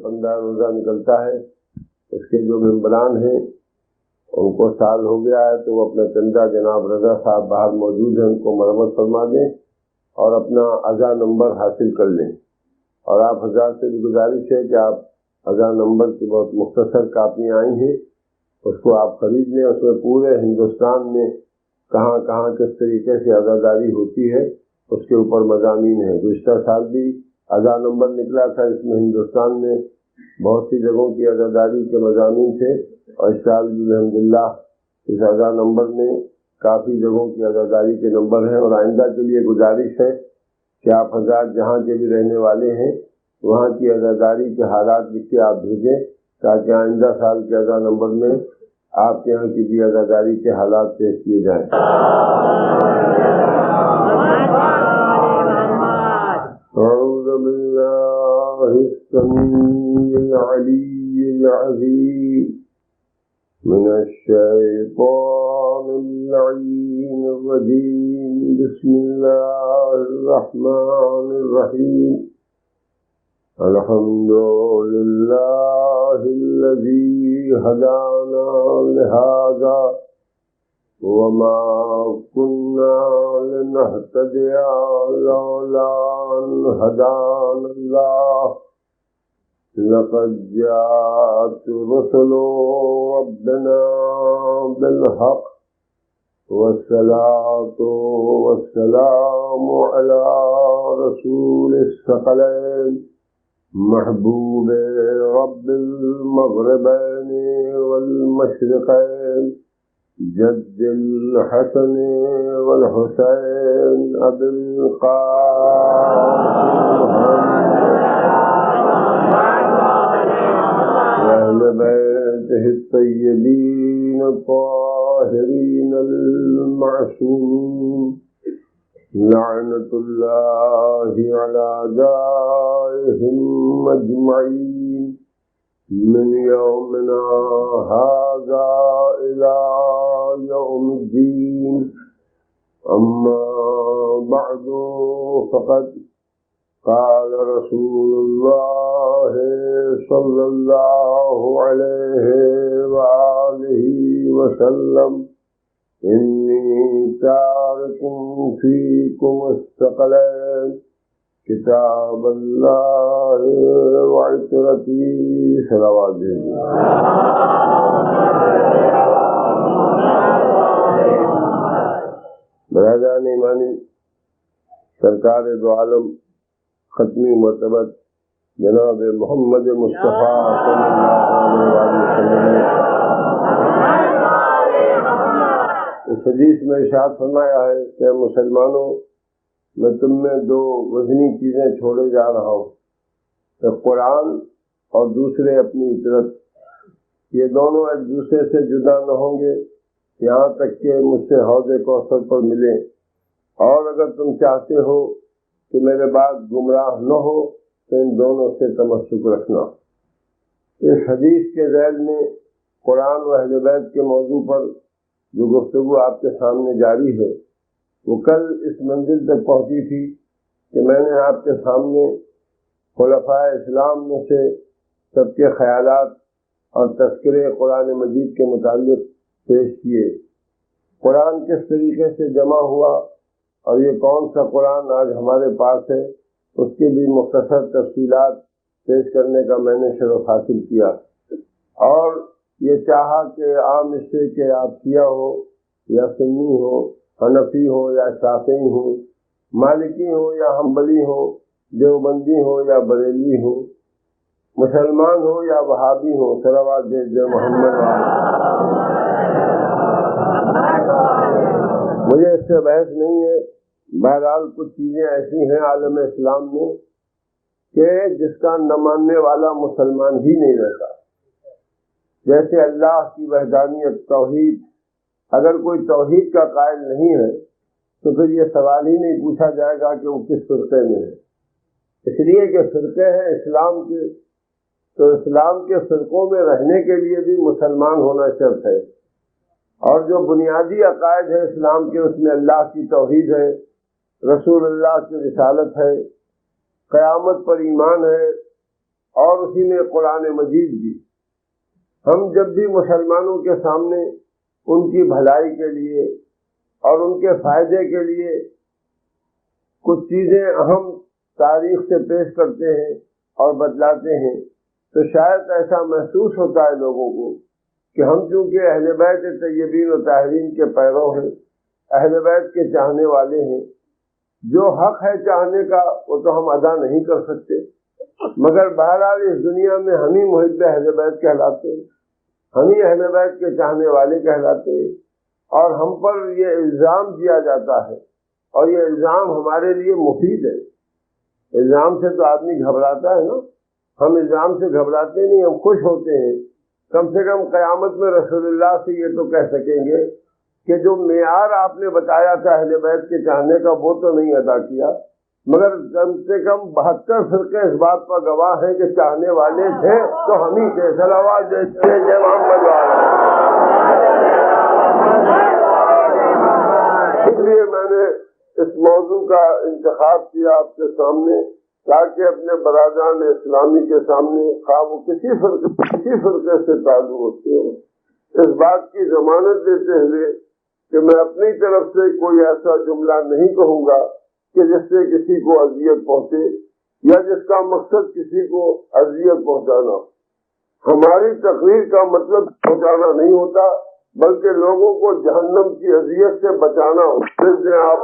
15 روزہ نکلتا ہے، اس کے جو ممبران ہیں ان کو سال ہو گیا ہے تو وہ اپنا چندہ جناب رضا صاحب باہر موجود ہیں، ان کو مرمت فرما دیں اور اپنا عزا نمبر حاصل کر لیں۔ اور آپ حضرات سے بھی گزارش ہے کہ آپ عزا نمبر کی بہت مختصر کاپیاں آئی ہیں، اس کو آپ خرید لیں۔ اس میں پورے ہندوستان میں کہاں کہاں کس طریقے سے عزاداری ہوتی ہے اس کے اوپر مضامین ہیں۔ گزشتہ سال بھی عزا نمبر نکلا تھا، اس میں ہندوستان میں بہت سی جگہوں کی عزاداری کے مضامین تھے، اور اس سال بھی الحمدللہ اس عزا نمبر میں کافی جگہوں کی عزاداری کے نمبر ہیں۔ اور آئندہ کے لیے گزارش ہے کہ آپ حضرات جہاں کے بھی رہنے والے ہیں وہاں کی عزاداری کے حالات لکھ کے آپ بھیجیں، تاکہ آئندہ سال کے عزا نمبر میں آپ کے یہاں کی بھی عزاداری کے حالات پیش کیے جائیں۔ اعوذ باللہ السمیع العلی العظیم من الشیطان اللعین الرجیم، بسم اللہ الرحمن الرحیم، الحمد للہ الذی ہدانا لہذا وما كنا لنهتدي لولا أن هدانا الله لقد جاءت رسل ربنا بالحق والصلاة والسلام على رسول الثقلين محبوب رب المغربين والمشرقين جد الحسن والحسين أبي القاسم وأهل بيته الطيبين الطاهرين المعصومين، لعنة الله على أعدائهم أجمعين من يومنا هذا إلى يوم الدين۔ أما بعد، فقد قال رسول الله صلى الله عليه وآله وسلم: إني تارك فيكم الثقلين کتاب اللہ وعطرتی، صلوات دیجیے۔ برادران ایمانی، سرکار دو عالم ختمی مرتبت جناب محمد مصطفیٰ صلی اللہ علیہ وسلم اس حدیث میں ارشاد فرمایا ہے کہ مسلمانوں، میں تم میں دو وزنی چیزیں چھوڑے جا رہا ہوں، کہ قرآن اور دوسرے اپنی اطرت، یہ دونوں ایک دوسرے سے جدا نہ ہوں گے یہاں تک کہ مجھ سے حوض کوثر پر ملیں۔ اور اگر تم چاہتے ہو کہ میرے بعد گمراہ نہ ہو تو ان دونوں سے تمسک رکھنا۔ اس حدیث کے ذیل میں قرآن و اہل بیت کے موضوع پر جو گفتگو آپ کے سامنے جاری ہے وہ کل اس منزل تک پہنچی تھی کہ میں نے آپ کے سامنے خلفائے اسلام میں سے سب کے خیالات اور تذکرے قرآن مجید کے متعلق پیش کیے۔ قرآن کس طریقے سے جمع ہوا اور یہ کون سا قرآن آج ہمارے پاس ہے، اس کی بھی مختصر تفصیلات پیش کرنے کا میں نے شرف حاصل کیا، اور یہ چاہا کہ عام اس سے کہ آپ شیعہ ہو یا سنی ہو، حنفی ہو یا شافعی ہو، مالکی ہو یا حنبلی ہو، دیوبندی ہو یا بریلوی ہو، مسلمان ہو یا وہابی ہو، صلوات دے محمد۔ مجھے اس سے بحث نہیں ہے، بہرحال کچھ چیزیں ایسی ہیں عالم اسلام میں کہ جس کا نہ ماننے والا مسلمان ہی نہیں رہتا، جیسے اللہ کی وحدانیت، توحید۔ اگر کوئی توحید کا قائل نہیں ہے تو پھر یہ سوال ہی نہیں پوچھا جائے گا کہ وہ کس فرقے میں ہے، اس لیے کہ فرقے ہیں اسلام کے، تو اسلام کے فرقوں میں رہنے کے لیے بھی مسلمان ہونا شرط ہے۔ اور جو بنیادی عقائد ہے اسلام کے، اس میں اللہ کی توحید ہے، رسول اللہ کی رسالت ہے، قیامت پر ایمان ہے، اور اسی میں قرآن مجید بھی۔ ہم جب بھی مسلمانوں کے سامنے ان کی بھلائی کے لیے اور ان کے فائدے کے لیے کچھ چیزیں اہم تاریخ سے پیش کرتے ہیں اور بتلاتے ہیں تو شاید ایسا محسوس ہوتا ہے لوگوں کو کہ ہم چونکہ اہل بیت طیبین و طاہرین کے پیرو ہیں، اہل بیت کے چاہنے والے ہیں، جو حق ہے چاہنے کا وہ تو ہم ادا نہیں کر سکتے، مگر بہرحال اس دنیا میں ہم ہی محب اہل بیت کہلاتے ہیں، ہم ہی اہل بیت کے چاہنے والے کہلاتے ہیں، اور ہم پر یہ الزام دیا جاتا ہے، اور یہ الزام ہمارے لیے مفید ہے۔ الزام سے تو آدمی گھبراتا ہے نا، ہم الزام سے گھبراتے نہیں، ہم خوش ہوتے ہیں۔ کم سے کم قیامت میں رسول اللہ سے یہ تو کہہ سکیں گے کہ جو معیار آپ نے بتایا تھا اہل بیت کے چاہنے کا وہ تو نہیں ادا کیا، مگر کم سے کم 72 فرقے اس بات پر گواہ ہیں کہ چاہنے والے تھے تو ہم ہی تھے۔ صلوات دیتے ہیں جے محمد والے۔ اس لیے میں نے اس موضوع کا انتخاب کیا آپ کے سامنے تاکہ اپنے برادران اسلامی کے سامنے خواہ وہ کسی فرقے سے تعلق ہوتے ہوں اس بات کی ضمانت دیتے ہوئے کہ میں اپنی طرف سے کوئی ایسا جملہ نہیں کہوں گا کہ جس سے کسی کو اذیت پہنچے یا جس کا مقصد کسی کو اذیت پہنچانا۔ ہماری تقریر کا مطلب پہنچانا نہیں ہوتا بلکہ لوگوں کو جہنم کی اذیت سے بچانا ہوتا۔ آپ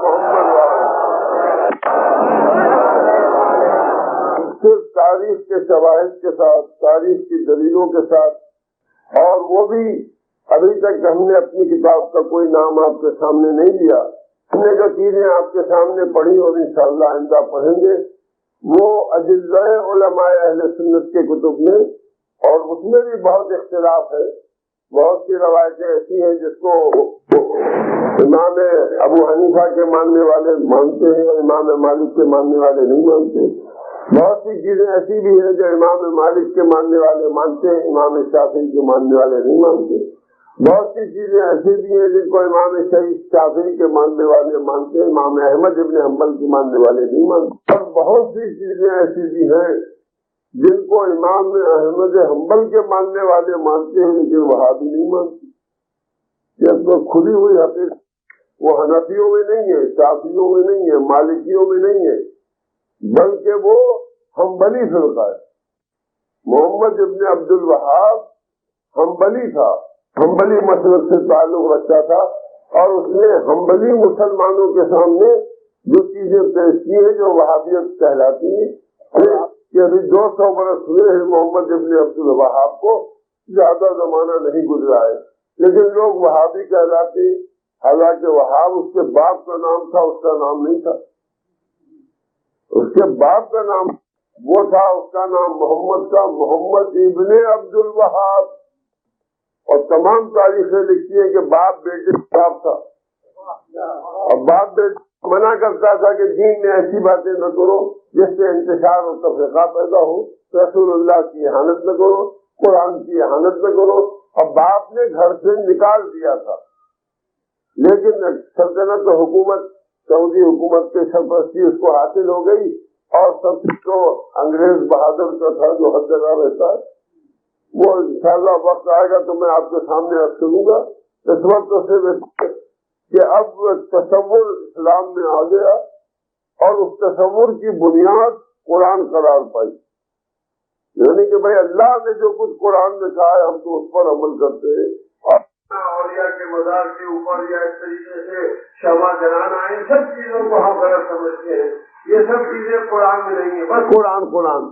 صرف تاریخ کے شواہد کے ساتھ، تاریخ کی دلیلوں کے ساتھ، اور وہ بھی ابھی تک ہم نے اپنی کتاب کا کوئی نام آپ کے سامنے نہیں لیا۔ ہم نے جو چیزیں آپ کے سامنے پڑھی اور انشاءاللہ آئندہ پڑھیں گے وہ اجزاء علماء اہل سنت کے کتب میں، اور اس میں بھی بہت اختلاف ہے۔ بہت سی روایتیں ایسی ہیں جس کو امام ابو حنیفہ کے ماننے والے مانتے ہیں اور امام مالک کے ماننے والے نہیں مانتے۔ بہت سی چیزیں ایسی بھی ہیں جو امام مالک کے ماننے والے مانتے ہیں، امام شافعی کے ماننے والے نہیں مانتے۔ بہت سی چیزیں ایسی بھی ہیں جن کو امام شافعی کے ماننے والے مانتے ہیں، امام احمد ابن حنبل کے ماننے والے نہیں مانتے۔ اور بہت سی چیزیں ایسی بھی ہیں جن کو امام احمد حنبل کے ماننے والے مانتے ہیں لیکن وہابی نہیں مانتے۔ یہ تو کھلی ہوئی حقیقت، وہ حنفیوں میں نہیں ہے، شافعیوں میں نہیں ہے، مالکیوں میں نہیں ہے، بلکہ وہ حنبلی فرقہ ہے۔ محمد ابن عبد الوہاب حنبلی تھا، حنبلی مسلک سے تعلق رکھتا تھا، اور اس نے حنبلی مسلمانوں کے سامنے جو چیزیں پیش کی ہیں جو وہابیت کہلاتی ہیں کہ ابھی 200 برس ہوئے ہیں محمد ابن عبد الوہاب کو، زیادہ زمانہ نہیں گزرا ہے، لیکن لوگ وہابی کہلاتے ہیں، حالانکہ وہاب اس کے باپ کا نام تھا، اس کا نام نہیں تھا۔ اس کے باپ کا نام وہ تھا، اس کا نام محمد تھا، محمد ابن عبد الوہاب، اور تمام تاریخیں لکھتی ہیں کہ باپ بیٹے باپ تھا، اور باپ بیٹے منع کرتا تھا کہ دین میں ایسی باتیں نہ کرو جس سے انتشار اور تفرقہ پیدا ہو، رسول اللہ کی احانت نہ کرو، قرآن کی احانت نہ کرو، اور باپ نے گھر سے نکال دیا تھا۔ لیکن سلطنت و حکومت، سعودی حکومت کی سرپرستی اس کو حاصل ہو گئی، اور سب کو انگریز بہادر کا تھا جو ہر جگہ رہتا ہے، وہ انشاءاللہ وقت آئے گا تو میں آپ کے سامنے عرض کروں گا۔ اس وقت تو صرف کہ اب تصور اسلام میں آ گیا، اور اس تصور کی بنیاد قرآن قرار پائی، یعنی کہ بھائی اللہ نے جو کچھ قرآن میں کہا ہے ہم تو اس پر عمل کرتے ہیں، اور اولیاء کے مزار کے اوپر یا اس طریقے سے شمع جلانا، ان سب چیزوں کو ہم غلط سمجھتے ہیں۔ یہ سب چیزیں قرآن میں نہیں ہیں، بس قرآن۔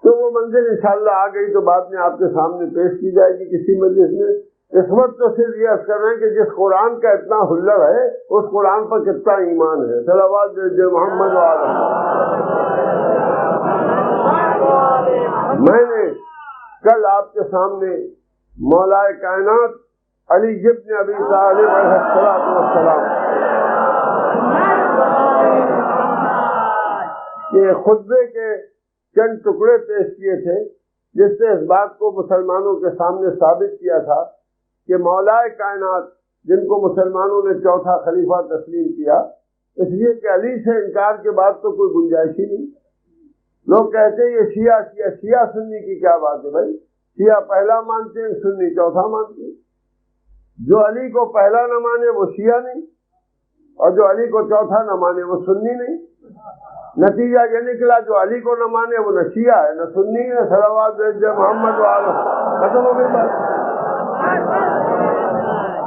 تو وہ منزل انشاءاللہ آ گئی تو بعد میں آپ کے سامنے پیش کی جائے گی کسی مجلس میں۔ اس وقت تو صرف یہ عرض کر رہے ہیں کہ جس قرآن کا اتنا حلر ہے اس قرآن پر کتنا ایمان ہے۔ صلوات جو محمد والا۔ میں نے کل آپ کے سامنے مولا کائنات علی ابن ابی طالب علیہ السلام کے خطبے کے چند ٹکڑے پیش کیے تھے، جس سے اس بات کو مسلمانوں کے سامنے ثابت کیا تھا کہ مولا کائنات جن کو مسلمانوں نے چوتھا خلیفہ تسلیم کیا، اس لیے کہ علی سے انکار کے بعد تو کوئی گنجائش ہی نہیں، لوگ کہتے ہیں یہ شیعہ سنی کی کیا بات ہے بھائی؟ شیعہ پہلا مانتے ہیں، سنی چوتھا مانتے ہیں۔ جو علی کو پہلا نہ مانے وہ شیعہ نہیں، اور جو علی کو چوتھا نہ مانے وہ سنی نہیں۔ نتیجہ یہ نکلا جو علی کو نہ مانے وہ نہ شیعہ ہے نہ سنی ہے، صلوات بھیج محمد وآلہ۔ ختم ہو گئی بات،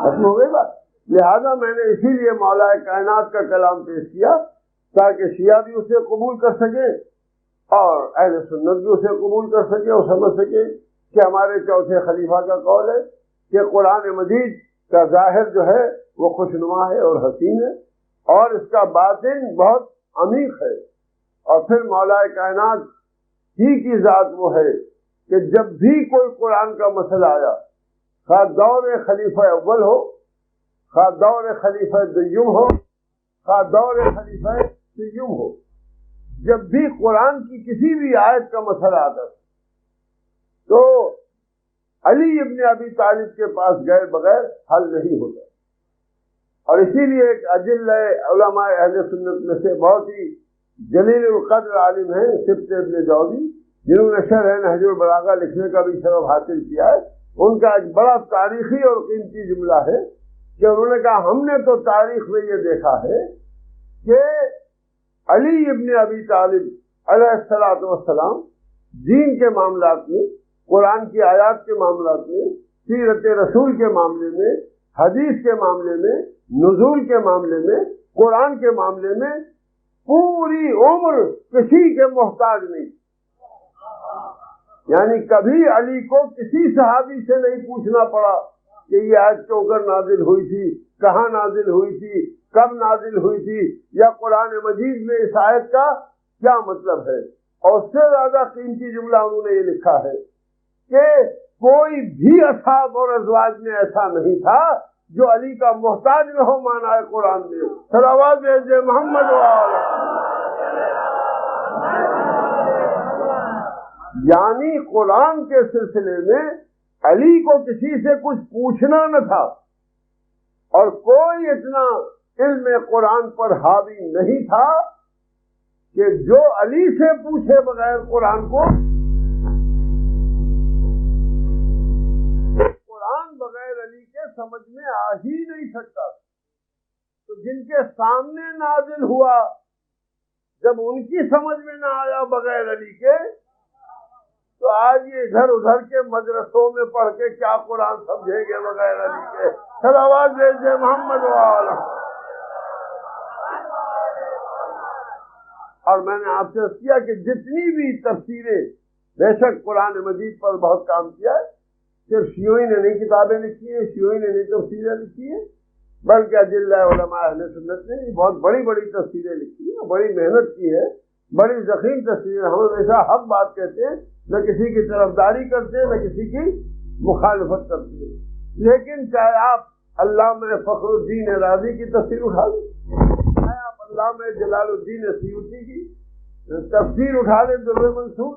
ختم ہو گئی بات۔ لہذا میں نے اسی لیے مولا کائنات کا کلام پیش کیا تاکہ شیعہ بھی اسے قبول کر سکے اور اہل سنت بھی اسے قبول کر سکے اور سمجھ سکے کہ ہمارے چوتھے خلیفہ کا قول ہے کہ قرآن مجید کا ظاہر جو ہے وہ خوشنما ہے اور حسین ہے، اور اس کا باطن بہت عمیق ہے۔ اور پھر مولا کائنات ہی کی ذات وہ ہے کہ جب بھی کوئی قرآن کا مسئلہ آیا، خواہ دور خلیفہ اول ہو، خواہ دور خلیفہ دوم ہو، خواہ دور خلیفہ سیوم ہو، جب بھی قرآن کی کسی بھی آیت کا مسئلہ آتا تو علی ابن ابی طالب کے پاس گئے بغیر حل نہیں ہوتا۔ اور اسی لیے ایک اجل علماء اہل سنت میں سے بہت ہی جلیل القدر عالم ہیں سبط ابن جوزی، جنہوں نے شرح نہج البلاغہ لکھنے کا بھی شرف حاصل کیا ہے۔ ان کا ایک بڑا تاریخی اور قیمتی جملہ ہے کہ انہوں نے کہا ہم نے تو تاریخ میں یہ دیکھا ہے کہ علی ابن ابی طالب علیہ الصلوۃ والسلام دین کے معاملات میں، قرآن کی آیات کے معاملات میں، سیرت رسول کے معاملے میں، حدیث کے معاملے میں، نزول کے معاملے میں، قرآن کے معاملے میں پوری عمر کسی کے محتاج نہیں۔ یعنی کبھی علی کو کسی صحابی سے نہیں پوچھنا پڑا کہ یہ آیت کیوں کر نازل ہوئی تھی، کہاں نازل ہوئی تھی، کب نازل ہوئی تھی، یا قرآن مجید میں اس آیت کا کیا مطلب ہے۔ اور اس سے زیادہ قیمتی جملہ انہوں نے یہ لکھا ہے کہ کوئی بھی اصحاب اور ازواج میں ایسا نہیں تھا جو علی کا محتاج نہ ہو مانا ہے قرآن میں۔ صلوات بھیج محمد وآلہ۔ یعنی قرآن کے سلسلے میں علی کو کسی سے کچھ پوچھنا نہ تھا، اور کوئی اتنا علم قرآن پر حاوی نہیں تھا کہ جو علی سے پوچھے بغیر قرآن کو، قرآن بغیر علی کے سمجھ میں آ ہی نہیں سکتا۔ تو جن کے سامنے نازل ہوا جب ان کی سمجھ میں نہ آیا بغیر علی کے، تو آج یہ ادھر ادھر کے مدرسوں میں پڑھ کے کیا قرآن سمجھیں گے بغیر علی کے؟ صلوات بھیجے محمد وآلہ۔ اور میں نے آپ سے کیا کہ جتنی بھی تفسیریں، بے شک قرآن مجید پر بہت کام کیا ہے، صرف شیوئی نے نہیں کتابیں لکھی ہیں، شیوئی نے نہیں تفسیریں لکھی ہیں، بلکہ اجل علماء اہل سنت نے بہت بڑی بڑی تفسیریں لکھی ہیں، بڑی محنت کی ہے، بڑی ضخیم تفسیریں۔ ہم ہمیشہ حق بات کہتے ہیں، نہ کسی کی طرفداری کرتے نہ کسی کی مخالفت کرتے ہیں، لیکن چاہے آپ علامہ فخر الدین رازی کی تفسیر اٹھا لیں، چاہے آپ علامہ جلال الدین سیوطی کی تفسیر اٹھا لیں در منصور،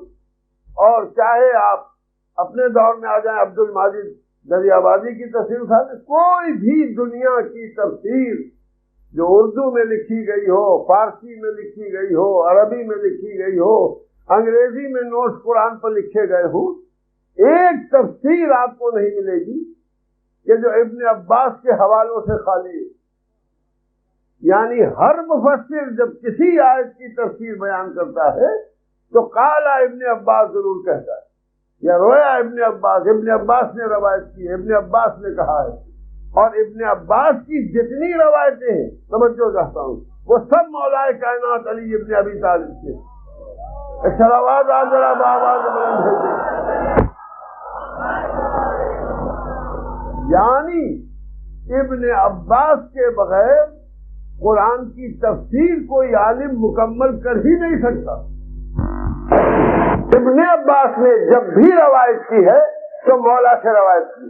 اور چاہے آپ اپنے دور میں آ جائیں عبد الماجد دریابادی کی تفسیر اٹھا لیں، کوئی بھی دنیا کی تفسیر جو اردو میں لکھی گئی ہو، فارسی میں لکھی گئی ہو، عربی میں لکھی گئی ہو، انگریزی میں نوٹس قرآن پر لکھے گئے ہوں، ایک تفسیر آپ کو نہیں ملے گی کہ جو ابن عباس کے حوالوں سے خالی ہے۔ یعنی ہر مفسر جب کسی آیت کی تفسیر بیان کرتا ہے تو قال ابن عباس ضرور کہتا ہے، یا رویا ابن عباس نے روایت کی ہے، ابن عباس نے کہا ہے۔ اور ابن عباس کی جتنی روایتیں ہیں، توجہ چاہتا ہوں، وہ سب مولا کائنات علی ابن ابی طالب سے۔ صلوات آپ ذرا آواز بلند بھیجیں۔ یعنی ابن عباس کے بغیر قرآن کی تفسیر کوئی عالم مکمل کر ہی نہیں سکتا۔ ابن عباس نے جب بھی روایت کی ہے تو مولا سے روایت کی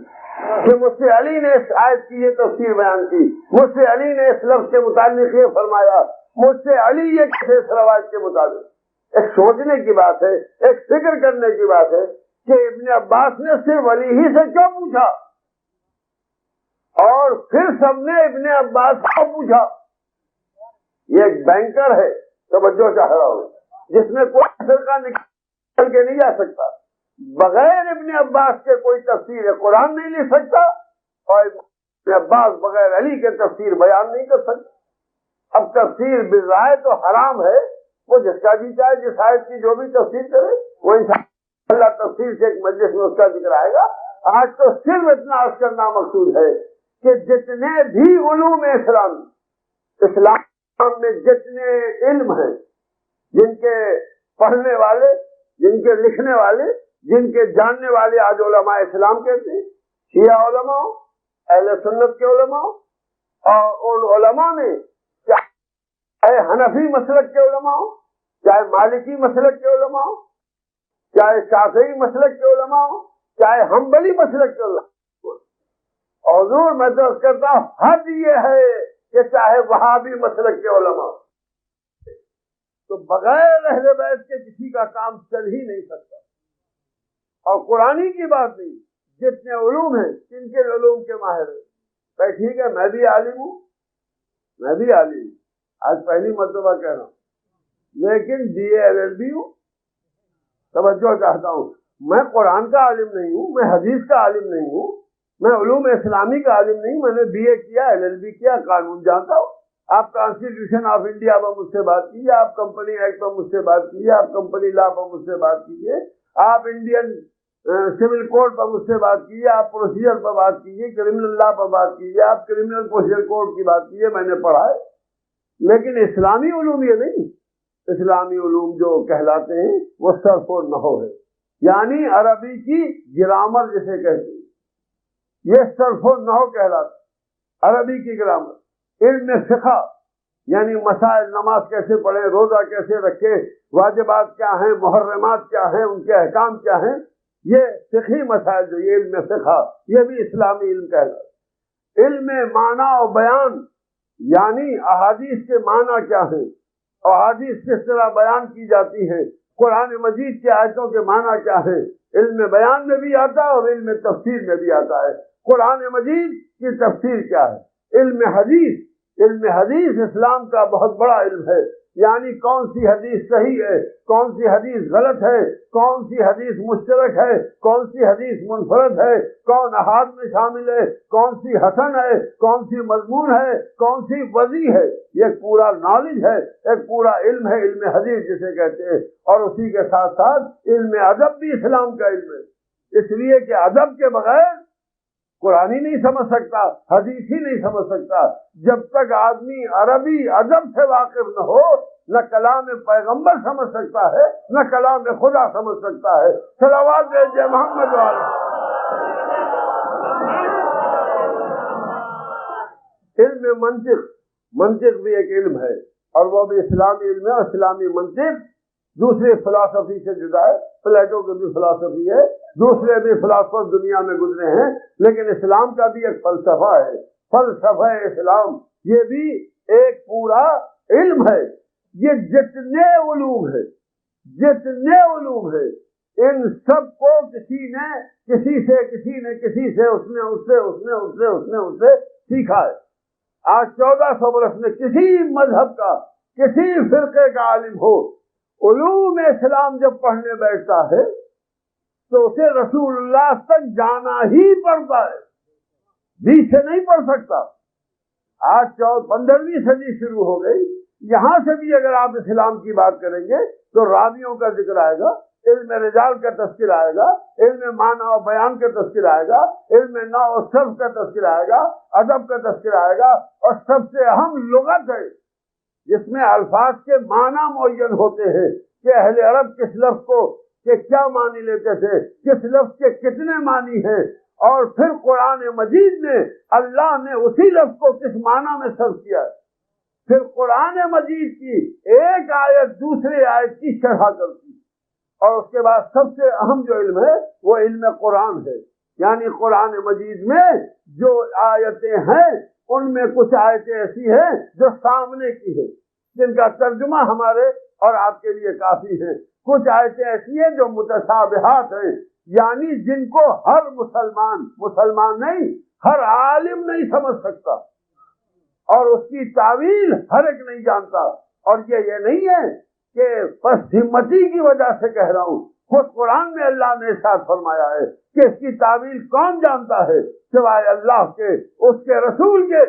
کہ مجھ سے علی نے اس آیت کی یہ تفسیر بیان کی، مجھ سے علی نے اس لفظ کے متعلق یہ فرمایا، مجھ سے علی یہ کہتے اس روایت کے مطابق۔ ایک سوچنے کی بات ہے، ایک فکر کرنے کی بات ہے کہ ابن عباس نے صرف علی ہی سے کیوں پوچھا، اور پھر سب نے ابن عباس کو پوچھا۔ یہ ایک بینکر ہے، توجہ چاہ رہا ہوں، جس میں کوئی فرقہ نکل کے نہیں جا سکتا، بغیر ابن عباس کے کوئی تفسیر قرآن نہیں لکھ سکتا، اور ابن عباس بغیر علی کے تفسیر بیان نہیں کر سکتا۔ اب تفسیر بالرائے تو حرام ہے، وہ جس کا جی چاہے جس آیت کی جو بھی تفسیر کرے وہ انشاءاللہ تفسیر سے ایک مجلس میں اس کا ذکر آئے گا۔ آج تو صرف اتنا عرض کرنا مقصود ہے کہ جتنے بھی علوم اسلام میں جتنے علم ہیں، جن کے پڑھنے والے، جن کے لکھنے والے، جن کے جاننے والے آج علماء اسلام کہتے ہیں، شیعہ علماء، اہل سنت کے علماء، اور ان علماء نے چاہے حنفی مسلک کے علماء ہوں، چاہے مالکی مسلک کے علماء ہوں، چاہے شافعی مسلک کے علماء ہوں، چاہے حنبلی مسلک کے علماء ہوں، اور حضور میں تو کرتا ہوں حد یہ ہے کہ چاہے وہابی مسلک کے علماء ہوں، تو بغیر اہل بیت کے کسی کا کام چل ہی نہیں سکتا۔ اور قرآنی کی بات نہیں، جتنے علوم ہیں کن کے علوم کے ماہر ہیں، بھائی ٹھیک ہے میں بھی عالم ہوں، میں بھی عالم ہوں، آج پہلی مرتبہ کہہ رہا ہوں، لیکن BA LLB ہوں، توجہ چاہتا ہوں، میں قرآن کا عالم نہیں ہوں، میں حدیث کا عالم نہیں ہوں، میں علوم اسلامی کا عالم نہیں، میں نے BA کیا، LLB کیا، قانون جانتا ہوں۔ آپ کانسٹیٹیوشن آف انڈیا پر مجھ سے بات کیجیے، آپ کمپنی ایکٹ پر مجھ سے بات کیجیے، آپ کمپنی لا پر مجھ سے بات کیجیے، آپ انڈین سول کوڈ پر مجھ سے بات کیجیے، آپ پروسیجر پر بات کیجیے، کرمنل لا پر بات کیجیے، آپ کرمنل پروسیجر کوڈ کی بات کیجیے، میں نے پڑھا ہے۔ لیکن اسلامی علوم یہ نہیں، اسلامی علوم جو کہلاتے ہیں وہ صرف و نحو ہے، یعنی عربی کی گرامر جسے کہتے ہیں، یہ صرف و نحو کہلاتا ہے، عربی کی گرامر۔ علم فقہ یعنی مسائل، نماز کیسے پڑھیں، روزہ کیسے رکھیں، واجبات کیا ہیں، محرمات کیا ہیں، ان کے احکام کیا ہیں، یہ فقہی مسائل جو یہ علم فقہ، یہ بھی اسلامی علم کہلاتا ہے۔ علم معنی و بیان یعنی احادیث کے معنی کیا ہیں، احادیث کس طرح بیان کی جاتی ہیں، قرآن مجید کی آیتوں کے معنی کیا ہیں، علم بیان میں بھی آتا ہے اور علم تفسیر میں بھی آتا ہے۔ قرآن مجید کی تفسیر کیا ہے، علم حدیث اسلام کا بہت بڑا علم ہے، یعنی کون سی حدیث صحیح ہے، کون سی حدیث غلط ہے، کون سی حدیث مشترک ہے، کون سی حدیث منفرد ہے، کون احاد میں شامل ہے، کون سی حسن ہے، کون سی مضمون ہے، کون سی وضیح ہے، یہ پورا نالج ہے، ایک پورا علم ہے، علم حدیث جسے کہتے ہیں۔ اور اسی کے ساتھ ساتھ علم ادب بھی اسلام کا علم ہے، اس لیے کہ ادب کے بغیر قرآن ہی نہیں سمجھ سکتا، حدیث ہی نہیں سمجھ سکتا۔ جب تک آدمی عربی ادب سے واقف نہ ہو، نہ کلام پیغمبر سمجھ سکتا ہے، نہ کلام خدا سمجھ سکتا ہے۔ صلوات بھیجیے محمد والے۔ علم منطق بھی ایک علم ہے، اور وہ بھی اسلامی علم ہے، اور اسلامی منطق دوسری فلسفی سے جدا ہے۔ پلیٹو کی بھی فلسفی ہے، دوسرے بھی فلاسفر دنیا میں گزرے ہیں، لیکن اسلام کا بھی ایک فلسفہ ہے، فلسفہ اسلام، یہ بھی ایک پورا علم ہے۔ یہ جتنے علوم ہے ان سب کو کسی سے اس نے سیکھا ہے۔ آج 1400 برس میں کسی مذہب کا، کسی فرقے کا عالم ہو، علوم اسلام جب پڑھنے بیٹھتا ہے تو اسے رسول اللہ تک جانا ہی پڑتا ہے، بیچ سے نہیں پڑھ سکتا۔ آج 15ویں صدی شروع ہو گئی، یہاں سے بھی اگر آپ اسلام کی بات کریں گے تو راویوں کا ذکر آئے گا، علم رجال کا تذکر آئے گا، علم معنی و بیان کا تذکر آئے گا، علم نحو و صرف کا تذکر آئے گا، ادب کا تذکر آئے گا، اور سب سے اہم لغت ہے جس میں الفاظ کے معنی معین ہوتے ہیں کہ اہل عرب کس لفظ کو کہ کیا معنی لیتے تھے، کس لفظ کے کتنے معنی ہیں، اور پھر قرآن مجید میں اللہ نے اسی لفظ کو کس معنی میں صرف کیا ہے، پھر قرآن مجید کی ایک آیت دوسرے آیت کی شرح کرتی، اور اس کے بعد سب سے اہم جو علم ہے وہ علم قرآن ہے، یعنی قرآن مجید میں جو آیتیں ہیں ان میں کچھ آیتیں ایسی ہیں جو سامنے کی ہیں، جن کا ترجمہ ہمارے اور آپ کے لیے کافی ہے، کچھ آیتیں ایسی ہیں جو متشابہات ہیں، یعنی جن کو ہر مسلمان نہیں، ہر عالم نہیں سمجھ سکتا، اور اس کی تعویل ہر ایک نہیں جانتا۔ اور یہ نہیں ہے کہ بس ہمتی کی وجہ سے کہہ رہا ہوں. خود قرآن میں اللہ نے ارشاد فرمایا ہے کہ اس کی تعویل کون جانتا ہے سوائے اللہ کے، اس کے رسول کے.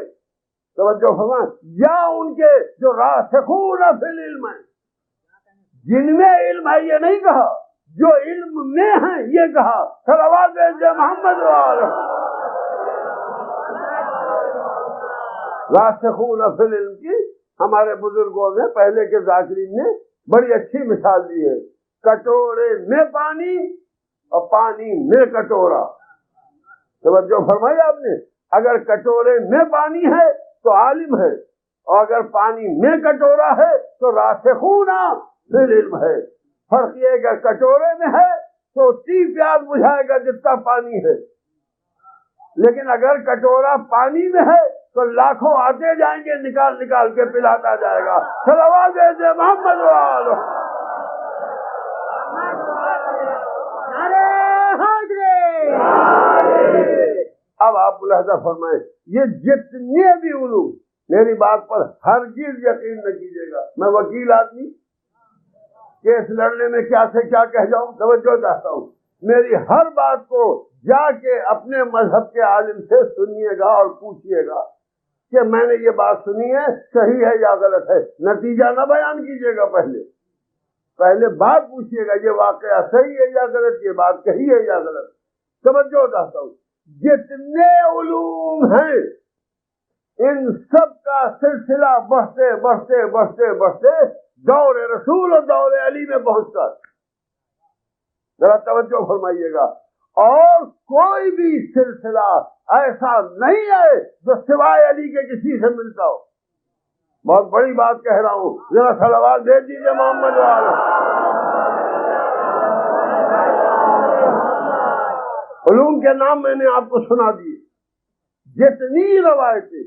توجہ فرمائیں، یا ان کے جو راسخون فی العلم ہیں، جن میں علم ہے، یہ نہیں کہا جو علم میں ہیں، یہ کہا. صلوات بھیجے محمد والے. راسخون فی العلم کی ہمارے بزرگوں نے، پہلے کے ذاکرین نے بڑی اچھی مثال دی ہے. کٹورے میں پانی اور پانی میں کٹورا. توجہ فرمائی آپ نے، اگر کٹورے میں پانی ہے تو عالم ہے، اور اگر پانی میں کٹورا ہے تو راسخون فی العلم ہے. فرق یہ اگر کٹورے میں ہے تو اتنی پیاس بجھائے گا جتنا پانی ہے، لیکن اگر کٹورا پانی میں ہے تو لاکھوں آتے جائیں گے، نکال نکال کے پلاتا جائے گا. صلوات بھیجے محمد والے. اب آپ ملاحظہ فرمائیں، یہ جتنے بھی علوم، میری بات پر ہرگز یقین نہ کیجیے گا. میں وکیل آدمی، کیس لڑنے میں کیا سے کیا کہہ جاؤں. توجہ چاہتا ہوں، میری ہر بات کو جا کے اپنے مذہب کے عالم سے سنیے گا اور پوچھیے گا کہ میں نے یہ بات سنی ہے، صحیح ہے یا غلط ہے. نتیجہ نہ بیان کیجیے گا، پہلے بات پوچھیے گا، یہ واقعہ صحیح ہے یا غلط، یہ بات کہی ہے یا غلط. توجہ چاہتا ہوں، جتنے علوم ہیں ان سب کا سلسلہ بڑھتے بڑھتے بڑھتے بڑھتے دور رسول اور دور علی میں پہنچتا ہے. ذرا توجہ فرمائیے گا. اور کوئی بھی سلسلہ ایسا نہیں ہے جو سوائے علی کے کسی سے ملتا ہو. بہت بڑی بات کہہ رہا ہوں، ذرا صلوات دے دیجیے محمد والے. علوم کے نام میں نے آپ کو سنا دیے. جتنی روایتیں،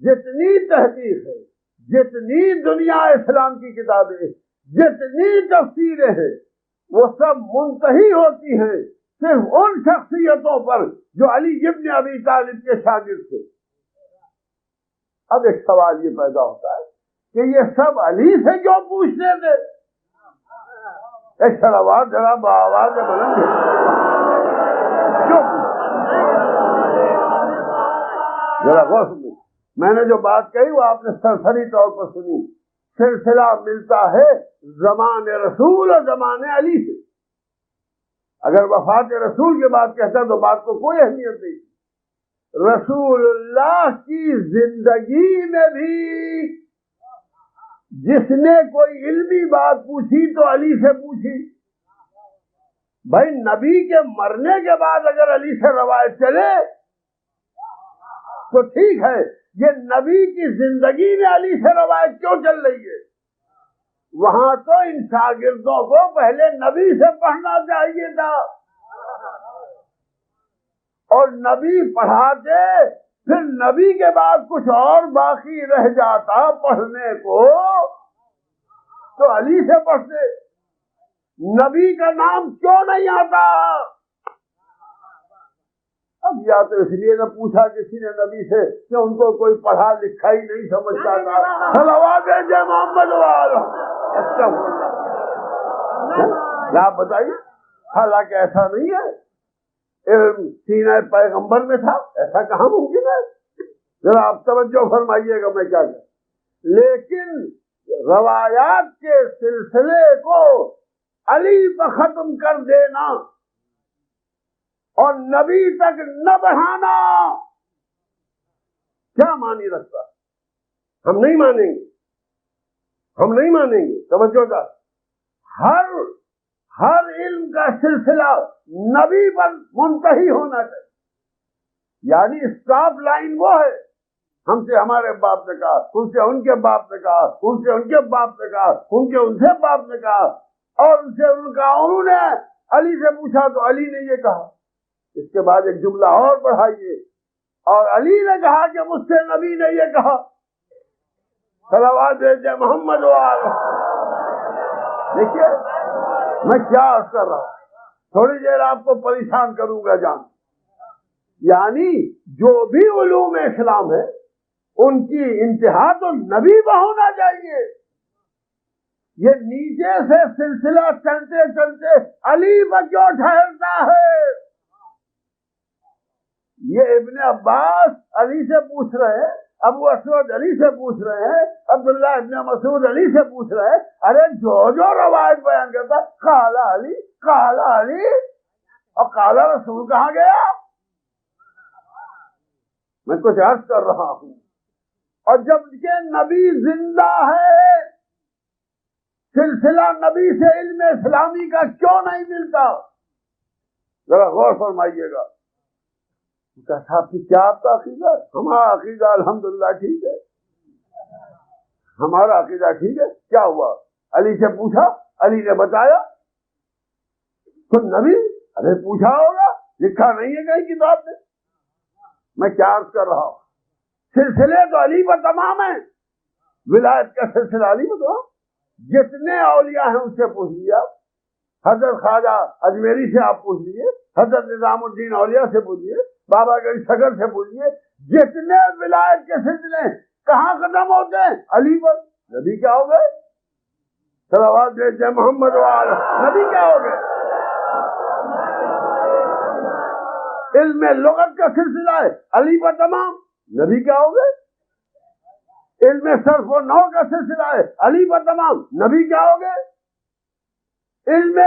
جتنی تحقیق ہے، جتنی دنیا اسلام کی کتابیں، جتنی تفسیریں ہیں، وہ سب منتہی ہوتی ہیں صرف ان شخصیتوں پر جو علی ابن ابی طالب کے شاگرد تھے. اب ایک سوال یہ پیدا ہوتا ہے کہ یہ سب علی سے کیوں پوچھتے تھے؟ ایک صلوات ذرا بآواز بلند کیوں؟ ذرا غور سے میں نے جو بات کہی وہ آپ نے سرسری طور پر سنی. سلسلہ ملتا ہے زمان رسول اور زمان علی سے. اگر وفات رسول کے بعد کہتا تو بات کو کوئی اہمیت نہیں. رسول اللہ کی زندگی میں بھی جس نے کوئی علمی بات پوچھی تو علی سے پوچھی. بھائی نبی کے مرنے کے بعد اگر علی سے روایت چلے تو ٹھیک ہے، یہ نبی کی زندگی میں علی سے روایت کیوں چل رہی ہے؟ وہاں تو ان شاگردوں کو پہلے نبی سے پڑھنا چاہیے تھا، اور نبی پڑھاتے، پھر نبی کے بعد کچھ اور باقی رہ جاتا پڑھنے کو تو علی سے پڑھتے. نبی کا نام کیوں نہیں آتا؟ اب یا تو اس لیے نہ پوچھا کسی نے نبی سے کہ ان کو کوئی پڑھا لکھا ہی نہیں سمجھتا تھا. صلوات جے محمد والا. اچھا آپ بتائیے، حالانکہ ایسا نہیں ہے. علم سینہ پیغمبر میں تھا، ایسا کہاں ممکن ہے؟ ذرا آپ توجہ فرمائیے گا میں کیا کہوں. لیکن روایات کے سلسلے کو علی پر ختم کر دینا اور نبی تک نہ بڑھانا کیا معنی رکھتا؟ ہم نہیں مانیں گے، ہم نہیں مانیں گے. توجہ کا ہر علم کا سلسلہ نبی پر منتہی ہونا چاہیے. یعنی اسٹاپ لائن وہ ہے، ہم سے ہمارے باپ نے کہا، ان سے ان کے باپ نے کہا، ان سے ان کے باپ نے کہا، ان کے ان سے باپ نے کہا، اور ان سے ان کا انہوں نے علی سے پوچھا تو علی نے یہ کہا. اس کے بعد ایک جملہ اور بڑھائیے، اور علی نے کہا کہ مجھ سے نبی نے یہ کہا. صلوات بھیجے محمد والے. دیکھیے میں کیا عرض کر رہا ہوں، تھوڑی دیر آپ کو پریشان کروں گا جان. یعنی جو بھی علوم اسلام ہے ان کی انتہا تو نبی پہ ہونا چاہیے. یہ نیچے سے سلسلہ چلتے چلتے علی پر کیوں ٹھہرتا ہے؟ یہ ابن عباس علی سے پوچھ رہے ہیں، ابو اسود علی سے پوچھ رہے ہیں، عبداللہ ابن مسعود علی سے پوچھ رہے ہیں، ارے جو روایت بیان کرتا قال علی قال علی، اور قال رسول کہاں گیا؟ میں کچھ عرض کر رہا ہوں. اور جب کہ نبی زندہ ہے، سلسلہ نبی سے علم اسلامی کا کیوں نہیں ملتا؟ ذرا غور فرمائیے گا. صاحب کی کیا آپ کا عقیدہ؟ ہمارا عقیدہ الحمدللہ ٹھیک ہے، ہمارا عقیدہ ٹھیک ہے. کیا ہوا؟ علی سے پوچھا، علی نے بتایا. تو نبی ارے پوچھا ہوگا، لکھا نہیں ہے کہیں کتاب میں. میں کیا عرض کر رہا ہوں؟ سلسلے تو علی پر تمام ہیں، ولایت کا سلسلہ علی پر تمام. جتنے اولیاء ہیں ان سے پوچھ لیا، حضرت خواجہ اجمیری سے آپ پوچھ لیے، حضرت نظام الدین اولیاء سے پوچھیے، بابا گنج سگر سے پوچھیے، جتنے ولایت کے سلسلے کہاں ختم ہوتے ہیں؟ علی پر. نبی کیا ہو گئے؟ صلوات بھیجے محمد وعلى. نبی کیا ہو گئے؟ علم لغت کا سلسلہ ہے علی پر تمام. نبی کیا ہو گئے؟ علم صرف و نحو کا سلسلہ ہے علی پر تمام. نبی کیا ہو گئے؟ علم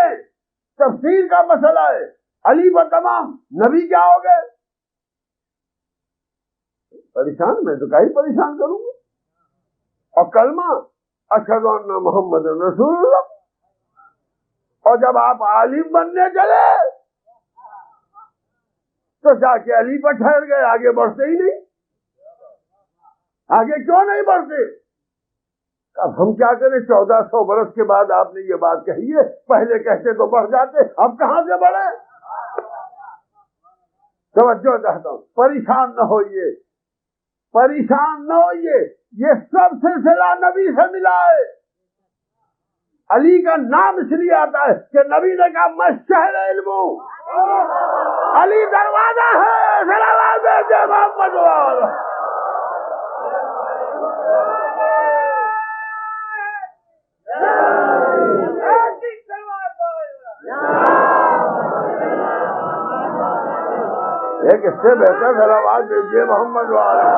تفسیر کا مسئلہ ہے علی پر تمام. نبی کیا ہو گئے؟ پریشان میں تو کہیں پریشان کروں گا. اور کلمہ اشہد ان محمد رسول اللہ. اور جب آپ عالم بننے چلے تو جا کے علی پر ٹھہر گئے، آگے بڑھتے ہی نہیں. آگے کیوں نہیں بڑھتے؟ اب ہم کیا کریں؟ 1400 برس کے بعد آپ نے یہ بات کہی ہے، پہلے کہتے تو بڑھ جاتے، اب کہاں سے بڑھے؟ توجہ چاہتا ہوں، پریشان نہ ہوئیے، پریشان نہ ہوئیے. یہ سب سلسلہ نبی سے ملا ہے. علی کا نام اس لیے آتا ہے کہ نبی نے کہا میں شہر علم ہوں. علی دروازہ ہے. صلوات بھیجے محمد وعلى. ایک اس سے بہتر صلوات بھیجیے محمد وعلى.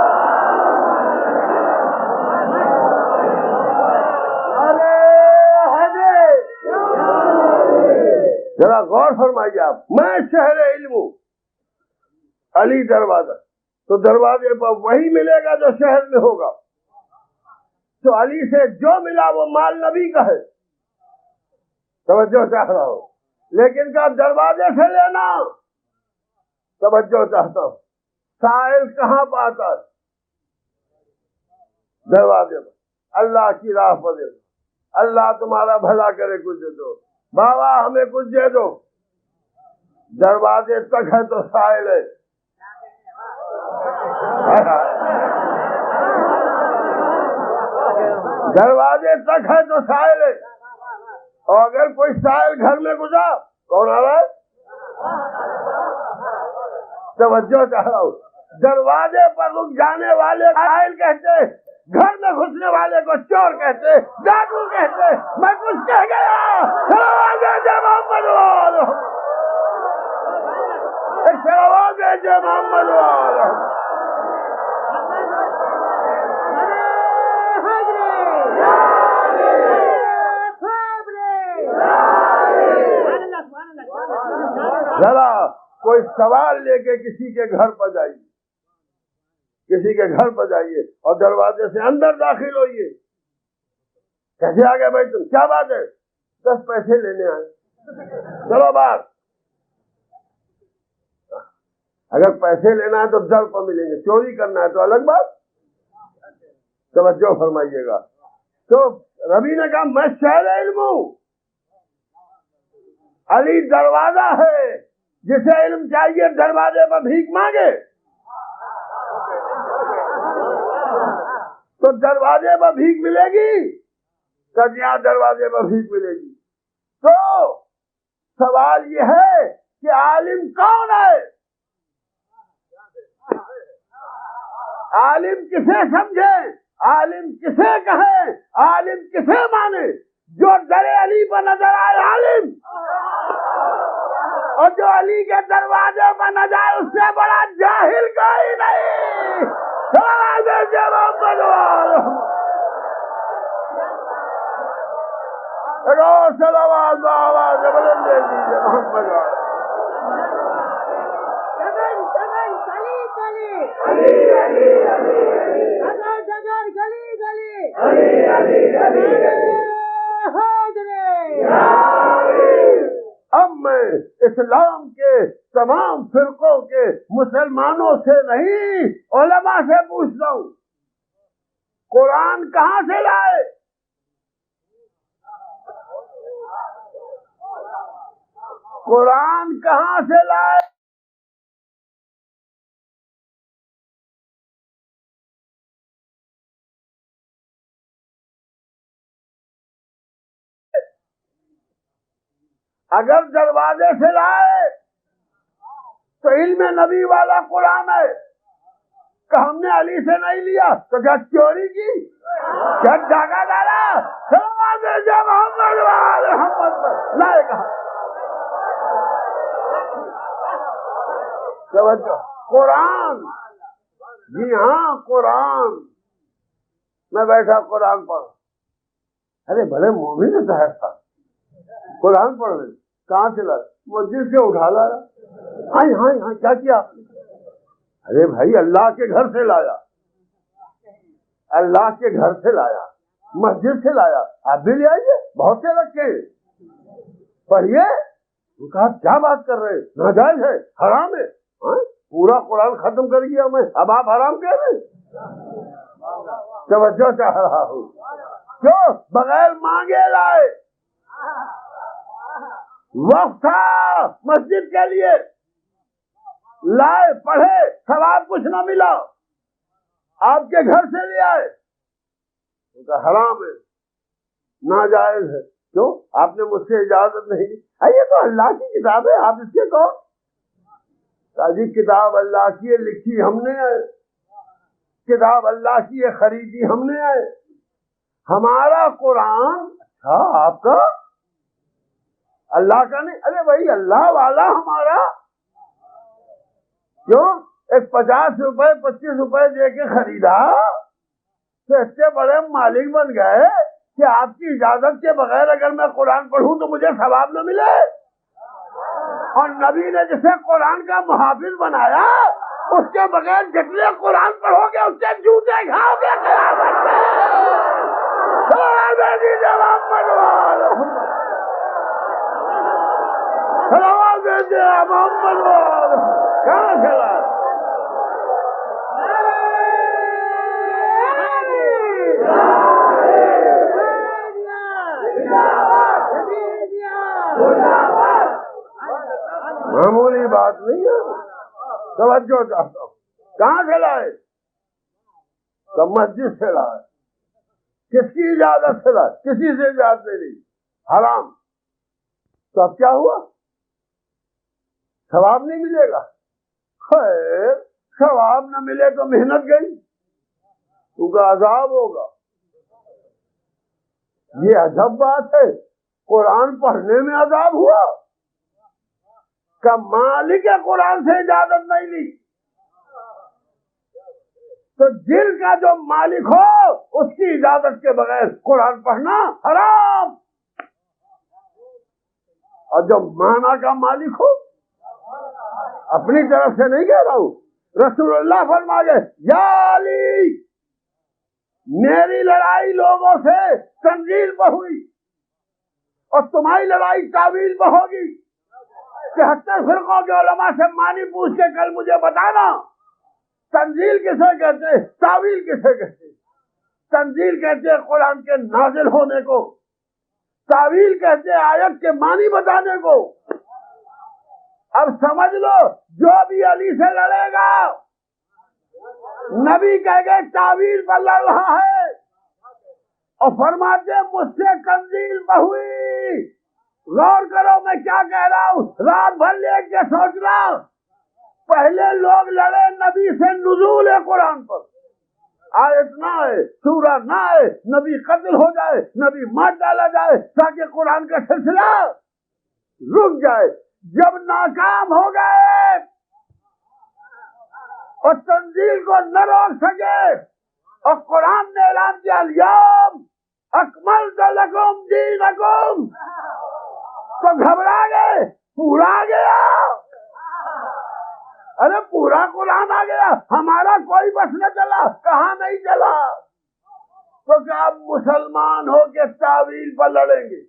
ذرا غور فرمائیے آپ. میں شہر علم ہوں، علی دروازہ. تو دروازے پر وہی ملے گا جو شہر میں ہوگا. تو علی سے جو ملا وہ مال نبی کا ہے. توجہ چاہ رہا ہو، لیکن کب دروازے سے لینا. توجہ چاہتا ہوں، سائل کہاں پاتا ہے؟ دروازے پر. اللہ کی راہ پر دے دو، اللہ تمہارا بھلا کرے، کچھ دے دو، بابا ہمیں کچھ دے دو. دروازے تک ہے تو سائل ہے. دروازے تک ہے تو سائل ہے. اور اگر کوئی سائل گھر میں گزرا، کون آ رہا ہے؟ توجہ چاہ رہا ہوں، دروازے پر رک جانے والے سائل کہتے، گھر میں گھسنے والے کو چور کہتے، ڈاکو کہتے. میں کچھ کہہ گیا. محمد وعلى. محمد وعلى. ذرا کوئی سوال لے کے کسی کے گھر پر جائیے، کسی کے گھر پر جائیے اور دروازے سے اندر داخل ہوئیے. کیسے آ گئے بھائی تم؟ کیا بات ہے؟ 10 پیسے لینے آئے. چلو بات. اگر پیسے لینا ہے تو در پر ملیں گے، چوری کرنا ہے تو الگ بات. توجہ فرمائیے گا. تو ربی نے کہا میں شہر علم ہوں. علی دروازہ ہے، جسے علم چاہیے دروازے پر بھیک مانگے. تو دروازے پر بھیک ملے گی، کجیاں دروازے پر بھیک ملے گی. تو سوال یہ ہے کہ عالم کون ہے؟ عالم کسے سمجھیں، عالم کسے کہیں، عالم کسے مانے؟ جو در علی پر نظر آئے عالم، اور جو علی کے دروازے پر نہ جائے اس سے بڑا جاہل کوئی نہیں۔ سلام آواز بلند دے دیجیے محمد والا۔ اب میں اسلام کے تمام فرقوں کے مسلمانوں سے نہیں علماء سے پوچھتا ہوں، قرآن کہاں سے لائے؟ قرآن کہاں سے لائے؟ اگر دروازے سے لائے تو علم نبی والا قرآن ہے کہ ہم نے علی سے نہیں لیا تو کیا چوری کی، کیا ڈاکہ ڈالا؟ محمد لائے کہاں؟ قرآن، جی ہاں قرآن۔ میں بیٹھا قرآن پڑھ، ارے بڑے مومن ظاہر تھا، قرآن پڑھ رہے، کہاں سے لایا؟ مسجد سے اٹھا لایا۔ ہاں ہاں ہاں، کیا کیا؟ ارے بھائی اللہ کے گھر سے لایا، اللہ کے گھر سے لایا، مسجد سے لایا، آپ بھی لے آئیے، بہت سے رکھے پڑھیے۔ کہا کیا بات کر رہے، ناجائز ہے، حرام ہے۔ پورا قرآن ختم کر گیا میں، اب آپ حرام کہہ رہے؟ توجہ چاہ رہا ہوں، کیوں بغیر مانگے لائے؟ وقت تھا مسجد کے لیے، لائے، پڑھے، ثواب کچھ نہ ملا، آپ کے گھر سے لے آئے، ان کا حرام ہے، ناجائز ہے۔ کیوں؟ آپ نے مجھ سے اجازت نہیں دی۔ یہ تو اللہ کی کتاب ہے، آپ اس کے کہو۔ جی کتاب اللہ کی ہے، لکھی ہم نے ہے، کتاب اللہ کی ہے، خریدی ہم نے ہے، ہمارا قرآن۔ اچھا آپ کا، اللہ کا نہیں؟ ارے بھائی اللہ والا ہمارا، کیوں؟ ایک 50 روپے 25 روپے دے کے خریدا تو اتنے بڑے مالک بن گئے کہ آپ کی اجازت کے بغیر اگر میں قرآن پڑھوں تو مجھے ثواب نہ ملے۔ اور نبی نے جسے قرآن کا محافظ بنایا، اس کے بغیر جتنے قرآن پڑھو گے اس سے جوتے کھاؤ گے قیامت میں۔ محمد کہاں چلا؟ معمولی بات نہیں ہے، توجہ چاہتا ہوں۔ کہاں سے لائے؟ تو مسجد سے لائے۔ کس کی اجازت سے لائے؟ کسی سے اجازت نہیں لی، حرام۔ تو اب کیا ہوا؟ ثواب نہیں ملے گا؟ خیر، ثواب نہ ملے تو محنت گئی، تو کا عذاب ہوگا۔ یہ عجب بات ہے، قرآن پڑھنے میں عذاب ہوا کہ مالک قرآن سے اجازت نہیں لی۔ تو جن کا جو مالک ہو اس کی اجازت کے بغیر قرآن پڑھنا حرام، اور جو مانا کا مالک ہو، اپنی طرف سے نہیں کہہ رہا ہوں، رسول اللہ فرما گئے یا علی میری لڑائی لوگوں سے تنزیل پہ ہوئی اور تمہاری لڑائی تعویل پہ ہوگی۔ 73 فرقوں کے علماء سے معنی پوچھ کے کل مجھے بتانا، تنزیل کسے کہتے ہیں، تعویل کسے کہتے ہیں؟ تنزیل کہتے ہیں قرآن کے نازل ہونے کو، تعویل کہتے ہیں آیت کے معنی بتانے کو۔ اب سمجھ لو، جو بھی علی سے لڑے گا نبی کہہ گئے تعویل پر لڑ رہا ہے، اور فرماتے مجھ سے تنزیل پہ ہوئی۔ غور کرو میں کیا کہہ رہا ہوں، رات بھر لے کے سوچ رہا۔ پہلے لوگ لڑے نبی سے نزول قرآن پر، آیت نہ آئے، سورہ نہ آئے، نبی قتل ہو جائے، نبی مار ڈالا جائے، تاکہ قرآن کا سلسلہ رک جائے۔ جب ناکام ہو گئے اور تنزیل کو نہ روک سکے اور قرآن نے اعلان کیا الیوم اکملت لکم دینکم، تو گھبرا گئے، پورا آ گیا، ارے پورا قرآن آ گیا، ہمارا کوئی بس نہ چلا، کہاں نہیں چلا؟ تو کیا آپ مسلمان ہو کے تعویل پر لڑیں گے؟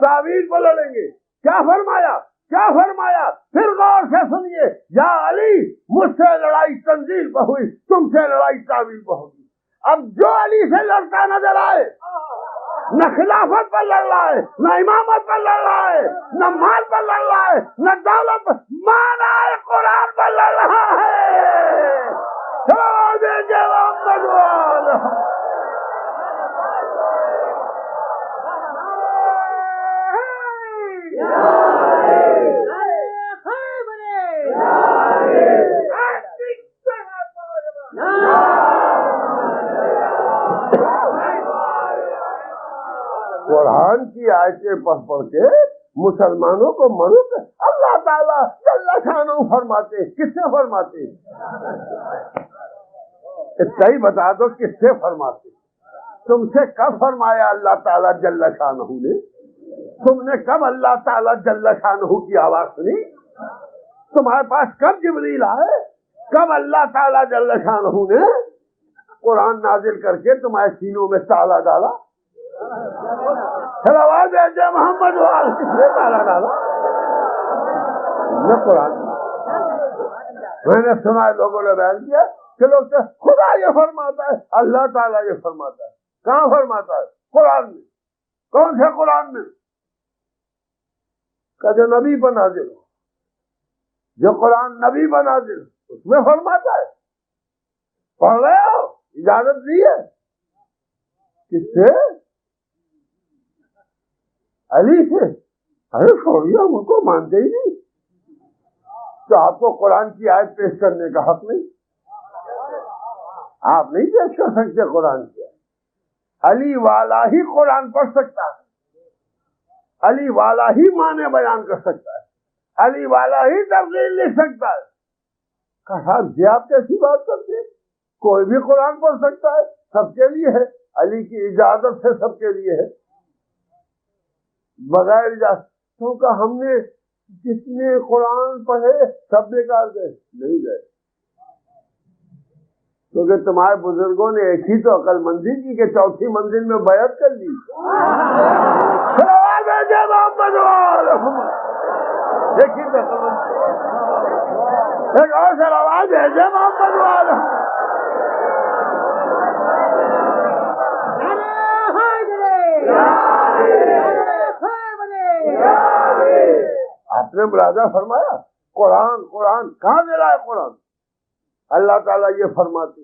تعویل پر لڑیں گے؟ کیا فرمایا؟ کیا فرمایا؟ پھر غور سے سنیے، یا علی مجھ سے لڑائی تنزیل پر ہوئی، تم سے لڑائی تعویل پر ہوگی۔ اب جو علی سے لڑتا نظر آئے، نہ خلافت پر لڑ رہا ہے، نہ امامت پر لڑ رہا ہے، نہ مال پر لڑ رہا ہے، نہ دولت پر، مانا قرآن پر لڑ رہا ہے۔ قرآن کی آیتیں پڑھ کے مسلمانوں کو مروت اللہ تعالیٰ جل شانہ فرماتے، کس سے فرماتے؟ صحیح بتا دو کس سے فرماتے؟ تم سے کب فرمایا اللہ تعالیٰ جل شانہ نے؟ تم نے کب اللہ تعالیٰ جل شانہ کی آواز سنی؟ تمہارے پاس کب جبریل آئے؟ کب اللہ تعالیٰ جل شانہ نے قرآن نازل کر کے تمہارے سینوں میں تالا ڈالا؟ آواز ہے محمد کس نے تالا ڈالا؟ میں قرآن میں نے سنا ہے، لوگوں نے بیان کیا کہ لوگ خدا یہ فرماتا ہے، اللہ تعالیٰ یہ فرماتا ہے۔ کہاں فرماتا ہے؟ قرآن میں۔ کون سے قرآن میں؟ کہ جو نبی پر نازل ہو، جو قرآن نبی پر نازل ہو اس میں فرماتا ہے۔ پڑھ رہے ہو؟ اجازت دی ہے کس سے؟ علی سے۔ ارے چھوڑیے، ہم ان کو مانتے ہی نہیں، تو آپ کو قرآن کی آیت پیش کرنے کا حق نہیں، آپ نہیں پیش کر سکتے قرآن کی آیت۔ علی والا ہی قرآن پڑھ سکتا ہے، علی والا ہی معنی بیان کر سکتا ہے، علی والا ہی تفصیل لکھ سکتا ہے۔ کہا یہ آپ کیسی بات کرتے ہیں؟ کوئی بھی قرآن پڑھ سکتا ہے، سب کے لیے ہے، علی کی اجازت سے سب کے لیے ہے، بغیر اجازت۔ تو کہ ہم نے جتنے قرآن پڑھے سب بیکار گئے؟ نہیں گئے، کیونکہ تمہارے بزرگوں نے ایک ہی تو عقل مندی کی کہ چوتھی منزل میں بیعت کر لی۔ ایک ہی تو عقل مندی، ایک اور سر آواز ہے جے محمد والا۔ آپ نے ملاحظہ فرمایا قرآن قرآن کہاں دے رہا ہے؟ قرآن اللہ تعالیٰ یہ فرماتے،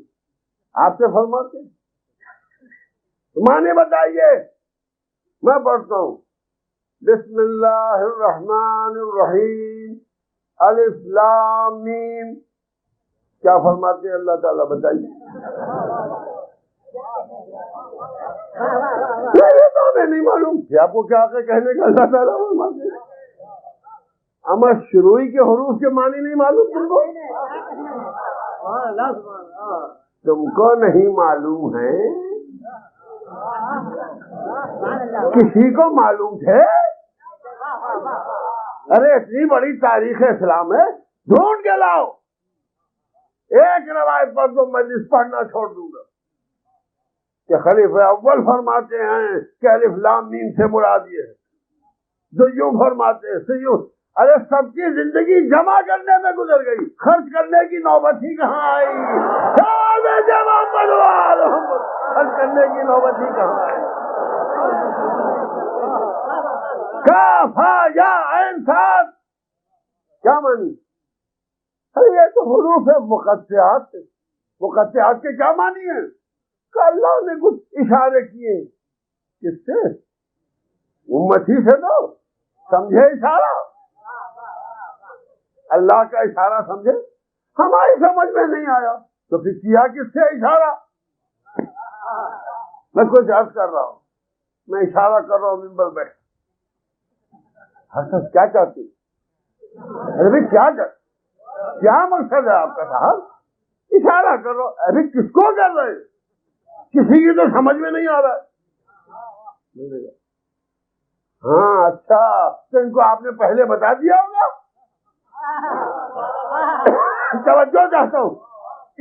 آپ سے فرماتے، معنی بتائیے۔ میں پڑھتا ہوں، بسم اللہ الرحمن الرحیم الف لام میم، کیا فرماتے ہیں اللہ تعالیٰ؟ بتائیے۔ یہ تو ہمیں نہیں معلوم کہ آپ کو کیا کہنے کا اللہ تعالیٰ فرماتے ہیں۔ اما شروعی کے حروف کے معنی نہیں معلوم تم کو؟ تم کو نہیں معلوم ہے؟ کسی کو معلوم تھے؟ ارے اتنی بڑی تاریخ اسلام ہے، ڈھونڈ کے لاؤ، ایک روایت پر تو میں جس پڑھنا چھوڑ دوں گا کہ خلیفہ اول فرماتے ہیں کہ الف لام میم سے مراد یہ ہے، جو یوں فرماتے ہیں سے یوں۔ ارے سب کی زندگی جمع کرنے میں گزر گئی، خرچ کرنے کی نوبت ہی کہاں آئی؟ خرچ کرنے کی نوبت ہی کہاں آئی؟ کاف ہا یا عین صاد کیا مانی؟ ارے یہ تو حروف ہے مقطعات، مقطعات کے کیا مانی ہیں؟ کہ اللہ نے کچھ اشارے کیے، کس سے؟ امتی سے تو سمجھے اشارہ، اللہ کا اشارہ سمجھے، ہماری سمجھ میں نہیں آیا، تو پھر کیا کس سے اشارہ؟ میں کچھ عرض کر رہا ہوں، میں اشارہ کر رہا ہوں ممبر بیٹھ، حسن کیا چاہتی؟ ارے بھائی کیا مقصد ہے آپ کا صاحب؟ اشارہ کر رہا ہوں، ابھی کس کو کر رہے؟ کسی کی تو سمجھ میں نہیں آ رہا ہے۔ ہاں اچھا، تو ان کو آپ نے پہلے بتا دیا ہوگا۔ توجہ چاہتا ہوں،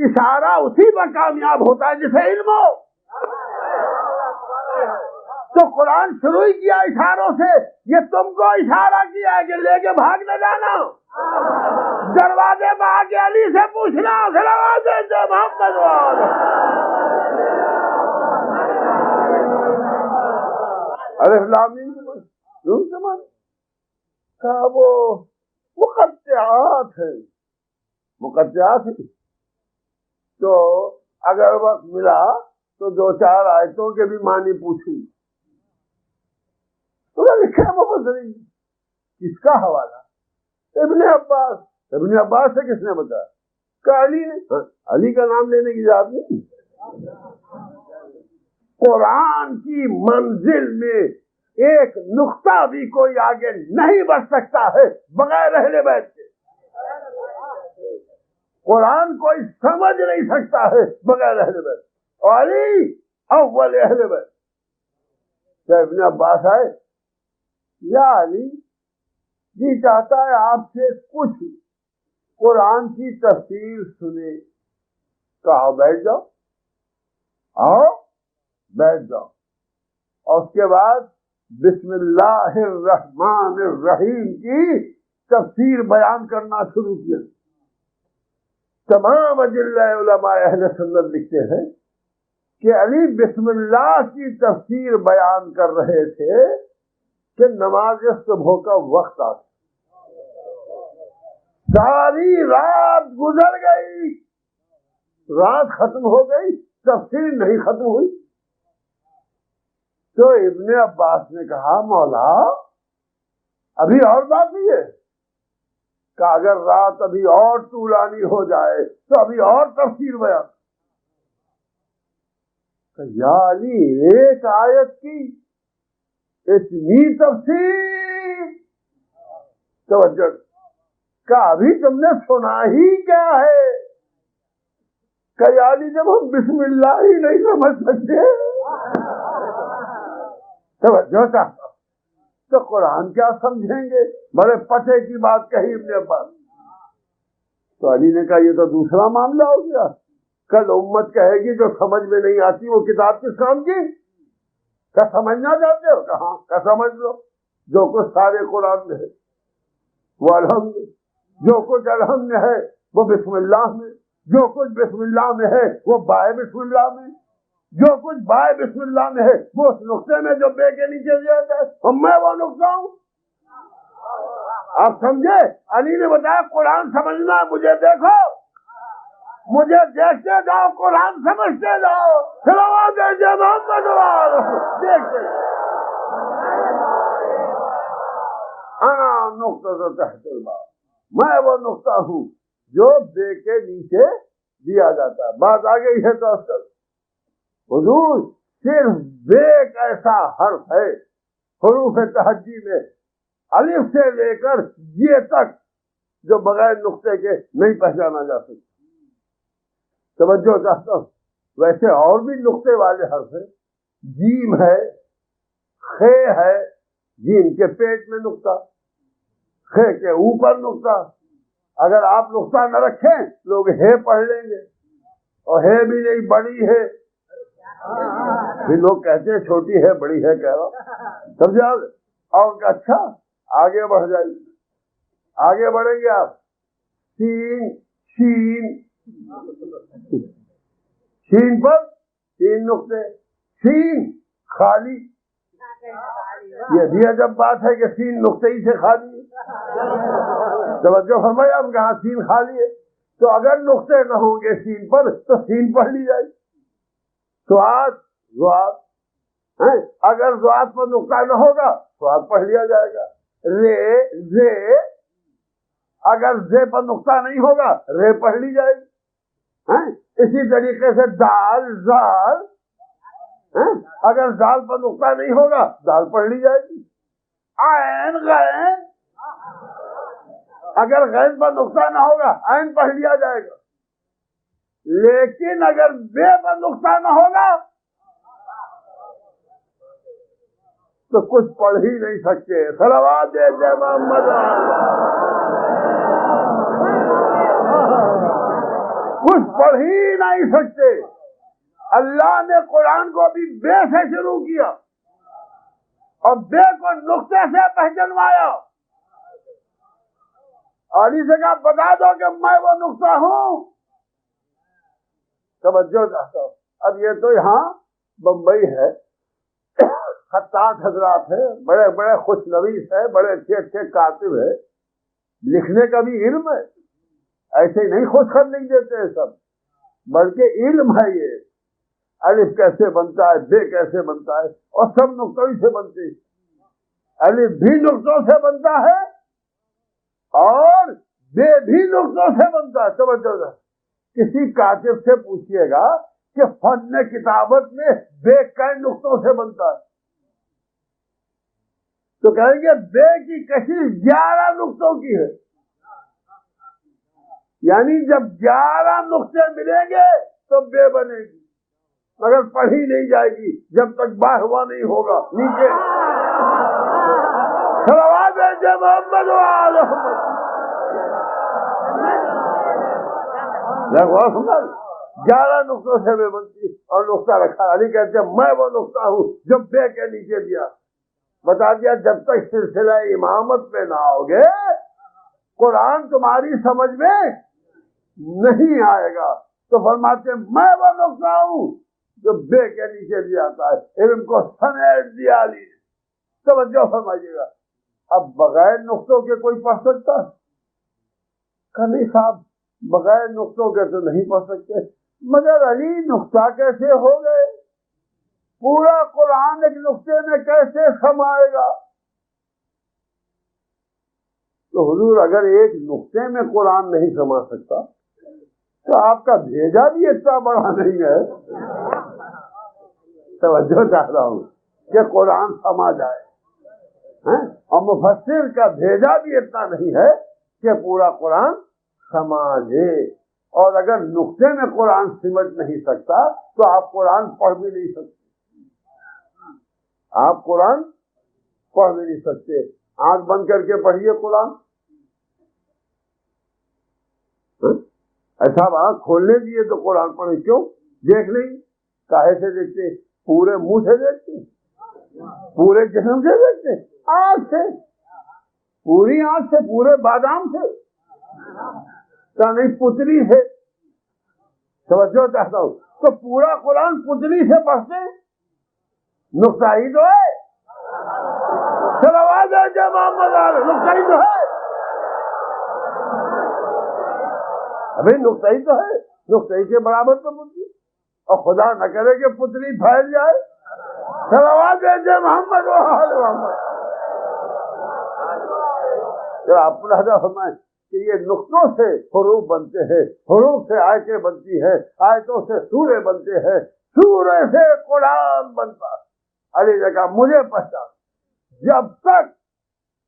اشارہ اسی پر کامیاب ہوتا ہے جسے علم ہو۔ تو قرآن شروع ہی کیا اشاروں سے، یہ تم کو اشارہ کیا ہے کہ لے کے بھاگ نہ جانا، دروازے پہ آ کے علی سے پوچھنا، دروازے سے محمد والا۔ الف لام میم کا وہ مقطعات ہے، مقطعات ہے۔ تو اگر وقت ملا تو دو چار آیتوں کے بھی معنی پوچھوں۔ تو لکھا مفسرین، کس کا حوالہ؟ ابن عباس۔ ابن عباس سے کس نے بتایا؟ کہ علی نے۔ علی کا نام لینے کی ضرورت نہیں۔ قرآن کی منزل میں ایک نقطہ بھی کوئی آگے نہیں بڑھ سکتا ہے بغیر اہل بیت کے۔ قرآن کوئی سمجھ نہیں سکتا ہے بغیر اہل بیت، اور علی اول اہل بیت۔ کیا ابن عباس آئے، یا علی جی چاہتا ہے آپ سے کچھ قرآن کی تفسیر سنے۔ کہا بیٹھ جاؤ، آؤ بیٹھ جاؤ، اور اس کے بعد بسم اللہ الرحمن الرحیم کی تفسیر بیان کرنا شروع کیا۔ تمام اجلہ علماء اہل سنت لکھتے ہیں کہ علی بسم اللہ کی تفسیر بیان کر رہے تھے کہ نماز صبح کا وقت آ، ساری رات گزر گئی، رات ختم ہو گئی، تفسیر نہیں ختم ہوئی۔ تو ابن عباس نے کہا مولا ابھی اور باقی ہے، کہ اگر رات ابھی اور طولانی ہو جائے تو ابھی اور تفسیر بیان۔ یا علی ایک آیت کی اتنی تفسیر؟ توجہ، کہ ابھی تم نے سنا ہی کیا ہے؟ کہ یا علی جب ہم بسم اللہ ہی نہیں سمجھ سکتے توجہ چاہتا، تو قرآن کیا سمجھیں گے؟ بڑے پتے کی بات کہی ابن عباس۔ تو علی نے کہا یہ تو دوسرا معاملہ ہو گیا، کل امت کہے گی جو سمجھ میں نہیں آتی وہ کتاب کس کام کی؟ کیا سمجھنا چاہتے ہو؟ کہاں کیا سمجھ لو، جو کچھ سارے قرآن میں ہے وہ الحمد، جو کچھ الحمد میں ہے وہ بسم اللہ میں، جو کچھ بسم اللہ میں ہے وہ بائے بسم اللہ میں، جو کچھ بائے بسم اللہ میں ہے وہ اس نقطے میں جو بے کے نیچے دیا جاتا ہے، اور میں وہ نقطہ ہوں۔ آپ سمجھے؟ علی نے بتایا قرآن سمجھنا، مجھے دیکھو، مجھے دیکھتے جاؤ، قرآن سمجھتے جاؤ، صلوات محمد دیکھتے انا نقطہ تحت الباب، میں وہ نقطہ ہوں جو بے کے نیچے دیا جاتا ہے۔ بات آ گئی ہے تو اصل حضور صرف ایک ایسا حرف ہے حروف تہجی میں الف سے لے کر یہ تک جو بغیر نقطے کے نہیں پہچانا جا سکتا۔ توجہ چاہتا ہوں، ویسے اور بھی نقطے والے حرف ہیں، جیم ہے، خے ہے، جیم کے پیٹ میں نقطہ، خے کے اوپر نقطہ۔ اگر آپ نقطہ نہ رکھیں لوگ ہے پڑھ لیں گے، اور ہے بھی نہیں، بڑی ہے بھی لوگ کہتے ہیں چھوٹی ہے بڑی ہے، کہہ رہا سمجھا؟ اور اچھا آگے بڑھ جائیے، آگے بڑھیں گے آپ، سین شین، شین پر تین نقطے، سین خالی، یہ بھی عجب بات ہے کہ سین نقطے ہی سے خالی ہے۔ توجہ فرمایا، ہم کہاں سین خالی ہے، تو اگر نقطے نہ ہوں گے سین پر تو سین پڑھ لی جائے، سواد زواد، اگر زواد پر نقطہ نہ ہوگا سواد پڑھ لیا جائے گا، رے زے، اگر زے پر نقطہ نہیں ہوگا رے پڑھ لی جائے گی، اسی طریقے سے دال زال، اگر دال پر نقطہ نہیں ہوگا دال پڑھ لی جائے گی. عین غین، اگر غین پر نقطہ نہ ہوگا عین پڑھ لیا جائے گا. لیکن اگر بے پر نقطہ نہ ہوگا تو کچھ پڑھ ہی نہیں سکتے. صلوات دے محمد، کچھ پڑھ ہی نہیں سکتے. اللہ نے قرآن کو بھی بے سے شروع کیا اور بے کو نقطے سے پہچنوایا. علی سے کہا بتا دو کہ میں وہ نقطہ ہوں. توجہ چاہتا ہوں. اب یہ تو یہاں بمبئی ہے، خطاط حضرات ہیں، بڑے بڑے خوش نویس ہیں، بڑے اچھے اچھے کاتب ہیں، لکھنے کا بھی علم ہے. ایسے ہی نہیں خوش خط لکھ دیتے ہیں سب، بلکہ علم ہے. یہ الف کیسے بنتا ہے، بے کیسے بنتا ہے، اور سب نقطوں سے بنتے ہیں. الف بھی نقطوں سے بنتا ہے اور بے بھی نقطوں سے بنتا ہے. توجہ، کسی کاتب سے پوچھئے گا کہ فن کتابت میں بے کئی نقطوں سے بنتا ہے تو کہیں گے بے کی کشش 11 نقطوں کی ہے. یعنی جب 11 نقطے ملیں گے تو بے بنے گی، مگر پڑھی نہیں جائے گی جب تک با ہوا نہیں ہوگا. نیچے صلوات محمد و آل محمد. 11 نقطوں سے بے بنتی اور نقطہ رکھا. علی کہتے ہیں میں وہ نقطہ ہوں جو بے کے نیچے دیا. بتا دیا جب تک سلسلہ امامت پہ نہ ہوگے قرآن تمہاری سمجھ میں نہیں آئے گا. تو فرماتے ہیں میں وہ نقطہ ہوں جو بے کے نیچے بھی آتا ہے. علم کو سمیٹ دیا علی نے. توجہ فرمائیے گا. اب بغیر نقطوں کے کوئی پڑھ سکتا ہے؟ کہ نہیں صاحب، بغیر نقطوں کے تو نہیں پڑھ سکتے. مگر علی نقطہ کیسے ہو گئے؟ پورا قرآن ایک نقطے میں کیسے سمائے گا؟ تو حضور اگر ایک نقطے میں قرآن نہیں سما سکتا تو آپ کا بھیجا بھی اتنا بڑا نہیں ہے. توجہ چاہ رہا ہوں کہ قرآن سما جائے، اور مفسر کا بھیجا بھی اتنا نہیں ہے کہ پورا قرآن سماجھے. اور اگر نقطے میں قرآن سمجھ نہیں سکتا تو آپ قرآن پڑھ بھی نہیں سکتے. آپ قرآن پڑھ بھی نہیں سکتے. آنکھ بند کر کے پڑھیے قرآن. ایسا آنکھ کھولنے دیے تو قرآن پڑھے. کیوں دیکھ نہیں؟ کاہے سے دیکھتے؟ پورے منہ سے دیکھتے، پورے جسم سے دیکھتے، آنکھ سے، پوری آنکھ سے، پورے بادام سے، کیا نہیں پتلی سے. توجہ چاہتا ہوں. تو پورا قرآن پتلی سے پڑھتے نقطہ ہی تو ہے. صلوات محمد نقطہ ہی تو ہے. ابھی نقطہ ہی تو ہے. نقطہ ہی کے برابر تو پتلی، اور خدا نہ کرے کہ پتلی پھیل جائے. صلوات محمد و آل محمد. جو آپ ملاحظہ فرمائیں کہ یہ نقطوں سے حروف بنتے ہیں، حروف سے آیتیں بنتی ہیں، آیتوں سے سورے بنتے ہیں، سورے سے قرآن بنتا ہے. علی نے کہا مجھے پہچان. جب تک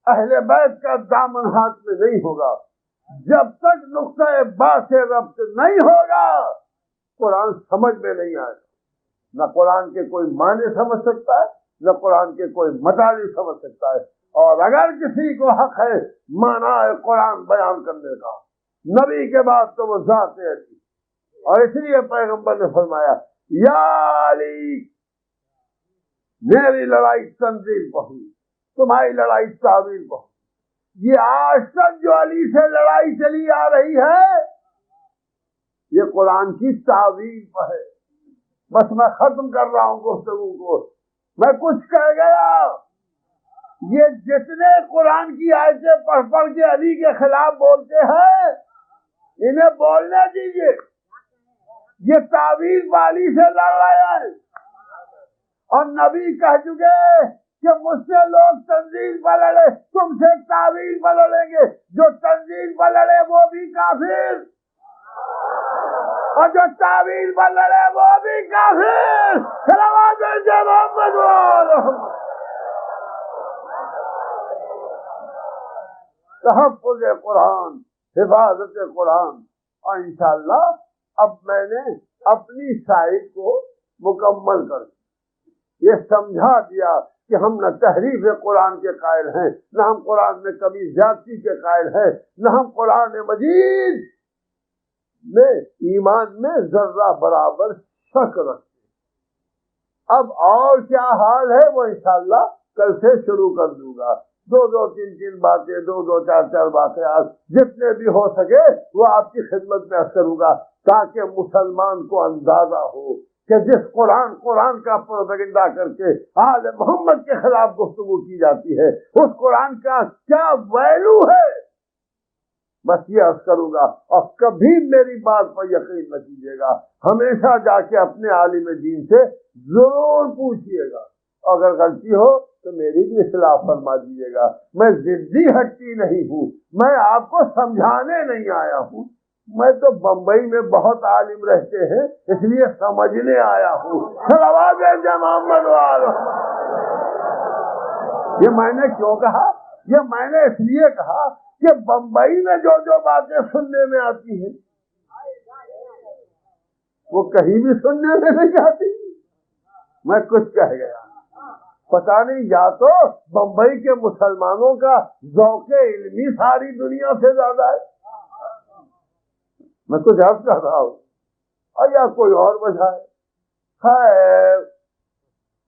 اہل بیت کا دامن ہاتھ میں نہیں ہوگا، جب تک نقطہ با سے ربط نہیں ہوگا، قرآن سمجھ میں نہیں آئے گا. نہ قرآن کے کوئی معنی سمجھ سکتا ہے، نہ قرآن کے کوئی مطالب سمجھ سکتا ہے. اور اگر کسی کو حق ہے معنی قرآن بیان کرنے کا، نبی کے بعد تو وہ ذات علی. اور اس لیے پیغمبر نے فرمایا یا علی میری لڑائی تنزیل پر ہوئی، تمہاری لڑائی تعویل پر ہوئی. یہ آج تک جو علی سے لڑائی چلی آ رہی ہے یہ قرآن کی تعویل پر ہے. بس میں ختم کر رہا ہوں گفتگو کو. میں کچھ کہہ گیا. یہ جتنے قرآن کی آیتیں پڑھ پڑھ کے علی کے خلاف بولتے ہیں انہیں بولنے دیجیے. یہ تعویل والی سے لڑ رہے ہیں اور نبی کہہ چکے کہ مجھ سے لوگ تنزیل پر لڑے، تم سے تعویل پر لڑیں گے. جو تنزیل پر لڑے وہ بھی کافر اور جو تعویل پر لڑے وہ بھی کافر. صلوات محمد تحفظ قرآن، حفاظت قرآن. اور انشاءاللہ اب میں نے اپنی سائٹ کو مکمل کر یہ سمجھا دیا کہ ہم نہ تحریف قرآن کے قائل ہیں، نہ ہم قرآن میں کبھی زیادتی کے قائل ہیں، نہ ہم قرآن مجید میں ایمان میں ذرہ برابر شک رکھتے. اب اور کیا حال ہے وہ انشاءاللہ کل سے شروع کر دوں گا. دو تین باتیں، دو چار واقعات جتنے بھی ہو سکے وہ آپ کی خدمت میں عرض کروں گا، تاکہ مسلمان کو اندازہ ہو کہ جس قرآن کا پروپیگنڈا کر کے آل محمد کے خلاف گفتگو کی جاتی ہے، اس قرآن کا کیا ویلو ہے. بس یہ عرض کروں گا. اور کبھی میری بات پر یقین نہ کیجیے گا، ہمیشہ جا کے اپنے عالم دین سے ضرور پوچھیے گا. اگر غلطی ہو تو میری بھی اصلاح فرما دیجیے گا. میں ضدی ہٹی نہیں ہوں، میں آپ کو سمجھانے نہیں آیا ہوں. میں تو بمبئی میں بہت عالم رہتے ہیں اس لیے سمجھنے آیا ہوں. صلوات محمد والو. یہ میں نے کیوں کہا؟ یہ میں نے اس لیے کہا کہ بمبئی میں جو باتیں سننے میں آتی ہیں وہ کہیں بھی سننے میں نہیں آتی. میں کچھ کہہ گیا، پتہ نہیں، یا تو بمبئی کے مسلمانوں کا ذوق علمی ساری دنیا سے زیادہ ہے، میں کچھ عرض کر رہا ہوں، اور یا کوئی اور وجہ ہے. خیر،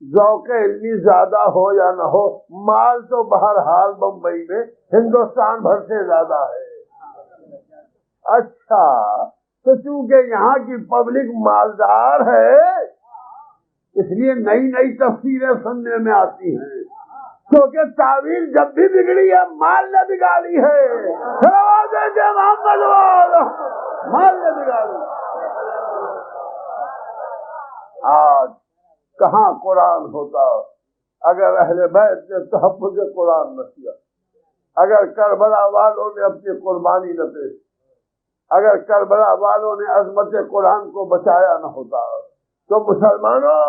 ذوق علمی زیادہ ہو یا نہ ہو، مال تو بہرحال بمبئی میں ہندوستان بھر سے زیادہ ہے. اچھا، تو چونکہ یہاں کی پبلک مالدار ہے اس لیے نئی تفسیریں سننے میں آتی ہیں، کیونکہ تعویل جب بھی بگڑی ہے مال نے بگاڑی ہے. محمد مال نے بگاڑی. آج کہاں قرآن ہوتا اگر اہل بیت نے تحفظ قرآن نہ کیا، اگر کربلا والوں نے اپنی قربانی نہ پیش، اگر کربلا والوں نے عظمت قرآن کو بچایا نہ ہوتا، تو مسلمانوں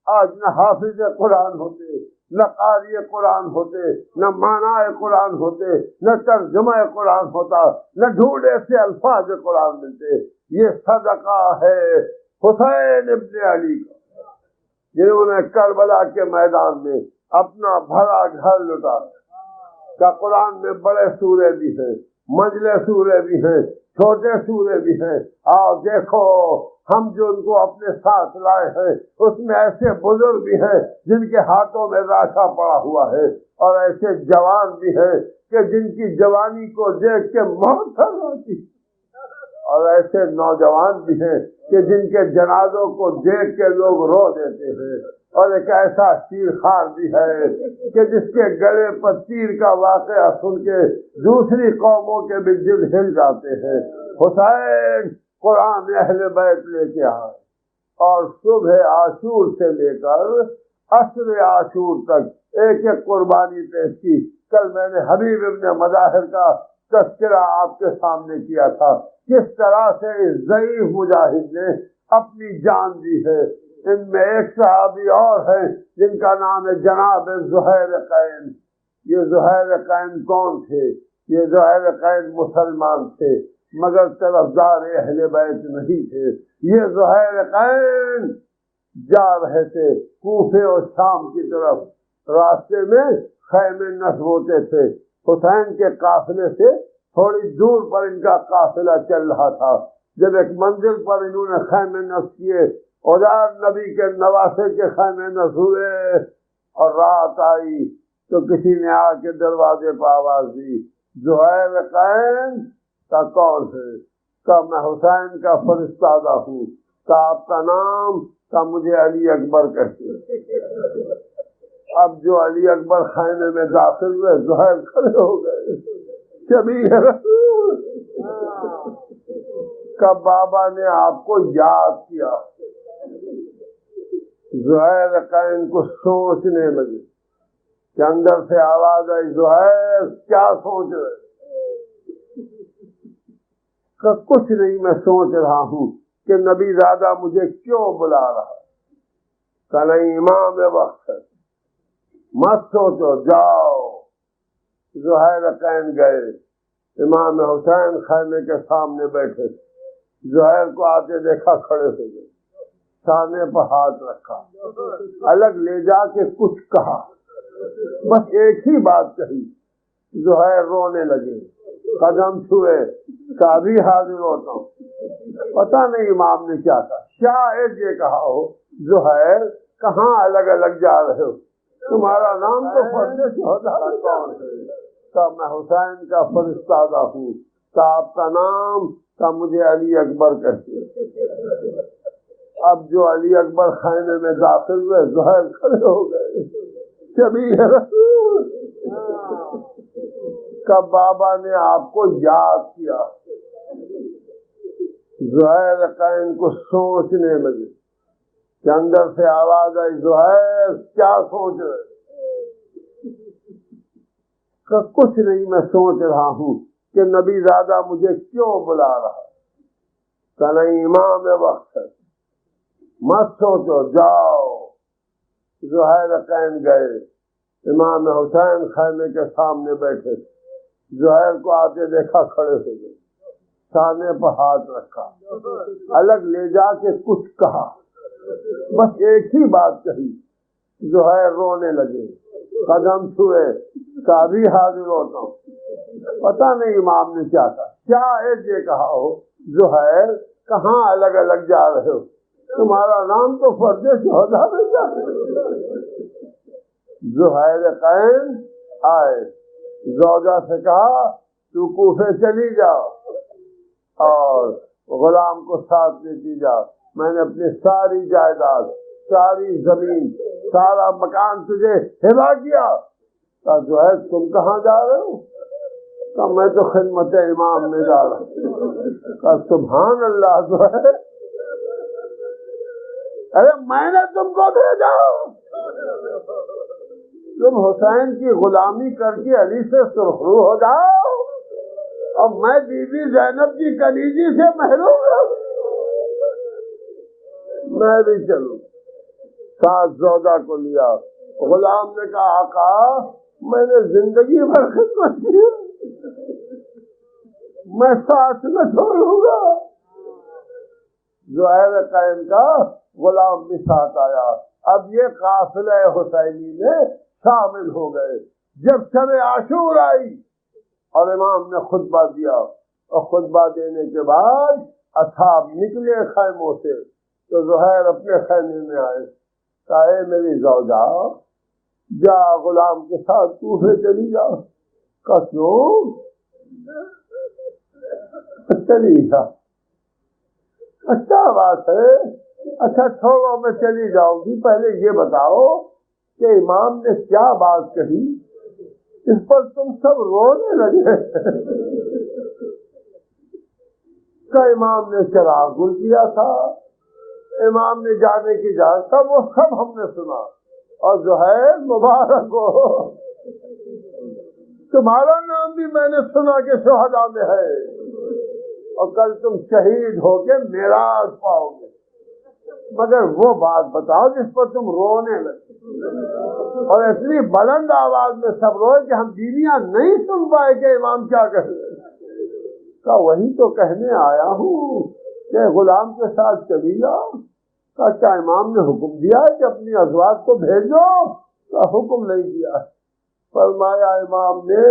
آج نہ حافظ قرآن ہوتے، نہ قاری قرآن ہوتے، نہ معنی قرآن ہوتے، نہ ترجمہ قرآن ہوتا، نہ ڈھونڈے سے الفاظ قرآن ملتے. یہ صدقہ ہے حسین ابن علی کا، جنہوں نے کربلا کے میدان میں اپنا بھرا گھر لٹا کا. قرآن میں بڑے سورے بھی ہیں، منجلے سورے بھی ہیں، چھوٹے سورے بھی ہیں. آؤ دیکھو ہم جو ان کو اپنے ساتھ لائے ہیں اس میں ایسے بزرگ بھی ہیں جن کے ہاتھوں میں راشا پڑا ہوا ہے، اور ایسے جوان بھی ہیں کہ جن کی جوانی کو دیکھ کے موت کر جاتی، اور ایسے نوجوان بھی ہیں کہ جن کے جنازوں کو دیکھ کے لوگ رو دیتے ہیں، اور ایک ایسا شیر خوار بھی ہے کہ جس کے گلے پر تیر کا واقعہ سن کے دوسری قوموں کے بھی دل ہل جاتے ہیں. حسین قرآن اہل بیت لے کے آئے، اور صبح عاشور سے لے کر عصر عاشور تک ایک قربانی پیش کی. کل میں نے حبیب ابن مظاہر کا تذکرہ آپ کے سامنے کیا تھا، کس طرح سے اس ضعیف مجاہد نے اپنی جان دی ہے. ان میں ایک صحابی اور ہیں جن کا نام ہے جناب زہیر قین. یہ زہیر قین کون تھے؟ یہ زہیر قین مسلمان تھے مگر طرفدار اہل بیت نہیں تھے. یہ زہیر قین جا رہے تھے کوفے اور شام کی طرف، راستے میں خیمے نصب ہوتے تھے. حسین کے قافلے سے تھوڑی دور پر ان کا قافلہ چل رہا تھا. جب ایک منزل پر انہوں نے خیمے نصب کیے، ادھر نبی کے نواسے کے خیمے نصب ہوئے، اور رات آئی تو کسی نے آ کے دروازے پر آواز دی، زہیر قین کا کون ہے؟ کہا میں حسین کا فرستادہ ہوں. کہا آپ کا نام؟ کہا مجھے علی اکبر کہتے ہیں. اب جو علی اکبر خیمے میں داخل ہوئے، زہیر کھڑے ہو گئے. شبیہ رسول کا بابا نے آپ کو یاد کیا. زہیر قین کو سوچنے لگے کہ اندر سے آواز آئی، زہیر کیا سوچ رہے؟ کچھ نہیں، میں سوچ رہا ہوں کہ نبی زادہ مجھے کیوں بلا رہا ہے؟ کہ نہیں امام وقت ہے، مت سوچو، جاؤ۔ زہیرین گئے، امام حسین خیمے کے سامنے بیٹھے، زہیر کو آتے دیکھا، کھڑے ہو گئے، سامنے پر ہاتھ رکھا، الگ لے جا کے کچھ کہا، بس ایک ہی بات کہی۔ زہیر رونے لگے، قدم چھوئے، ابھی حاضر ہوتا ہوں۔ پتہ نہیں امام نے کیا کہا، شاید یہ کہا ہو، زہیر کہاں الگ الگ جا رہے ہو، تمہارا نام تو فرد شہداء کون ہے؟ کہ میں حسین کا فرستادہ ہوں۔ کہ آپ کا نام؟ کہ مجھے علی اکبر کہتے ہیں۔ اب جو علی اکبر خیمے میں داخل ہوئے، زہیر کھڑے ہو گئے، شبیہ رسول کہ بابا نے آپ کو یاد کیا۔ زہیر کو سوچنے لگے کہ اندر سے آواز آئی، زہیر کیا سوچ رہے؟ کہ کچھ نہیں، میں سوچ رہا ہوں کہ نبی زادہ مجھے کیوں بلا رہا ہے۔ کہ نہیں امام وقت ہے، مت سوچو، جاؤ۔ زہیرین گئے، امام حسین خیمے کے سامنے بیٹھے، زہیر کو آتے دیکھا، کھڑے ہو گئے، سامنے پر ہاتھ رکھا، الگ لے جا کے کچھ کہا، بس ایک ہی بات کہی۔ زہیر رونے لگے، قدم چھوئے، کہ ابھی حاضر ہوتا ہوں۔ پتہ نہیں امام نے کیا کہا، شاید یہ کہا ہو، زہیر کہاں الگ الگ جا رہے ہو، تمہارا نام تو فرد شہداء میں جا رہے۔ زہیرین آئے، زوجہ سے کہا تو کوفے چلی جاؤ اور غلام کو ساتھ لیتی جاؤ، میں نے اپنی ساری جائیداد، ساری زمین، سارا مکان تجھے ہبہ کیا۔ کہا زہیر تم کہاں جا رہے ہو؟ کہا میں تو خدمت امام میں جا رہا ہوں۔ کہا سبحان اللہ زہیر، ارے میں نے تم کو بھیجا، تم حسین کی غلامی کر کے علی سے سرخرو ہو جاؤ اور میں بی بی زینب کی کلیجی سے محروم ہوں، میں بھی چلوں۔ ساتھ زوجہ کو لیا، غلام نے کہا آقا میں نے زندگی بھر خدمت کی، میں ساتھ نہ چھوڑوں گا۔ زہیرین کا غلام بھی ساتھ آیا، اب یہ قافلہ حسینی میں شامل ہو گئے۔ جب شب عاشور آئی اور امام نے خطبہ دیا اور خطبہ دینے کے بعد اصحاب نکلے خیموں سے، تو زہیر اپنے خیمے میں آئے، کہا اے میری زوجہ جا غلام کے ساتھ کوفے چلی جا۔ کہا کیوں؟ چلی جا، اچھا بات ہے، اچھا چھوڑو میں چلی جاؤں گی، پہلے یہ بتاؤ کہ امام نے کیا بات کہی، اس پر تم سب رونے لگے۔ کہ امام نے چراغ گل کیا تھا، امام نے جانے کی اجازت تھا، وہ سب ہم نے سنا، اور زہیر مبارک ہو، تمہارا نام بھی میں نے سنا کہ شہداء میں ہے، اور کل تم شہید ہو کے میراث پاؤ گے، مگر وہ بات بتاؤ جس پر تم رونے لگے۔ اور اتنی بلند آواز میں سب روئے کہ ہم بیویاں نہیں سن پائے کہ امام کیا کہہ رہے۔ کہا وہی تو کہنے آیا ہوں کہ غلام کے ساتھ چلی جاؤ۔ کہا کیا امام نے حکم دیا ہے کہ اپنی ازواج کو بھیجو؟ کہا حکم نہیں دیا۔ فرمایا امام نے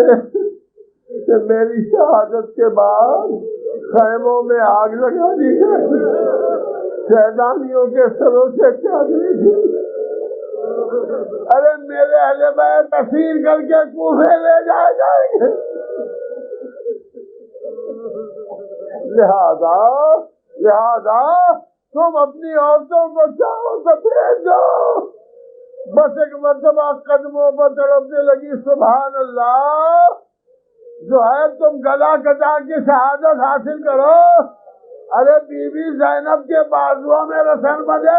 کہ میری شہادت کے بعد خیموں میں آگ لگا دی گئی، شہدانیوں کے سروں سے چادری تھی، ارے میرے اہل بیت اسیر کر کے کوفے لے جائے جائیں گے، لہذا تم اپنی عورتوں کو چاہو تو بھیجو۔ بس ایک مرتبہ قدموں پر تڑپنے لگی، سبحان اللہ، جو ہے تم گلا کٹا کے شہادت حاصل کرو، ارے بی بی زینب کے بازوؤں میں رسن بجے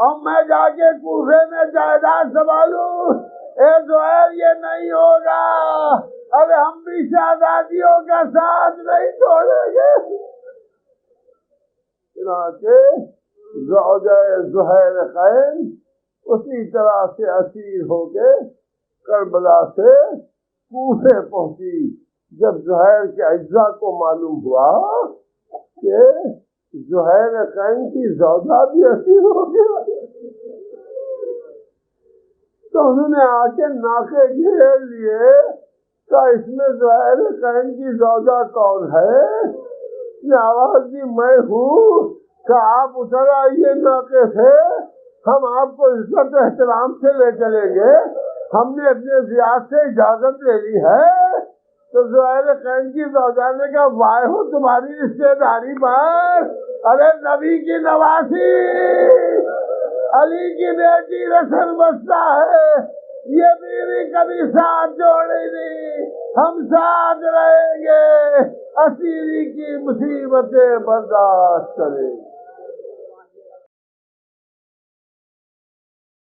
اور میں جا کے کوفے میں جائیداد سنبھالوں، اے زہیر یہ نہیں ہوگا، ارے ہم بھی شہزادیوں کا ساتھ نہیں چھوڑیں گے۔ چنانچہ زوجہ زہیر قین اسی طرح سے اسیر ہو کے کربلا سے کوفے پہنچی. جب زہیر کے اجزاء کو معلوم ہوا کہ زہیر قین کی زوجہ بھی اسیر ہو گئی تو انہوں نے آ کے ناکے گھیر لیے کہ اس میں زہیر قین کی زوجہ کون ہے؟ نے آواز دی میں ہوں کہ آپ اتر آئیے ناکے سے، ہم آپ کو عزت احترام سے لے چلیں گے، ہم نے اپنے زیاد سے اجازت لے لی ہے. تو زہیر قین کی زوجہ نے کہا واہ ہو تمہاری رشتے داری پر، ارے نبی کی نواسی علی کی بیٹی رسن بستا ہے، یہ بیوی کبھی ساتھ جوڑے نہیں، ہم ساتھ رہیں گے، اسیری کی مصیبتیں برداشت کریں گے.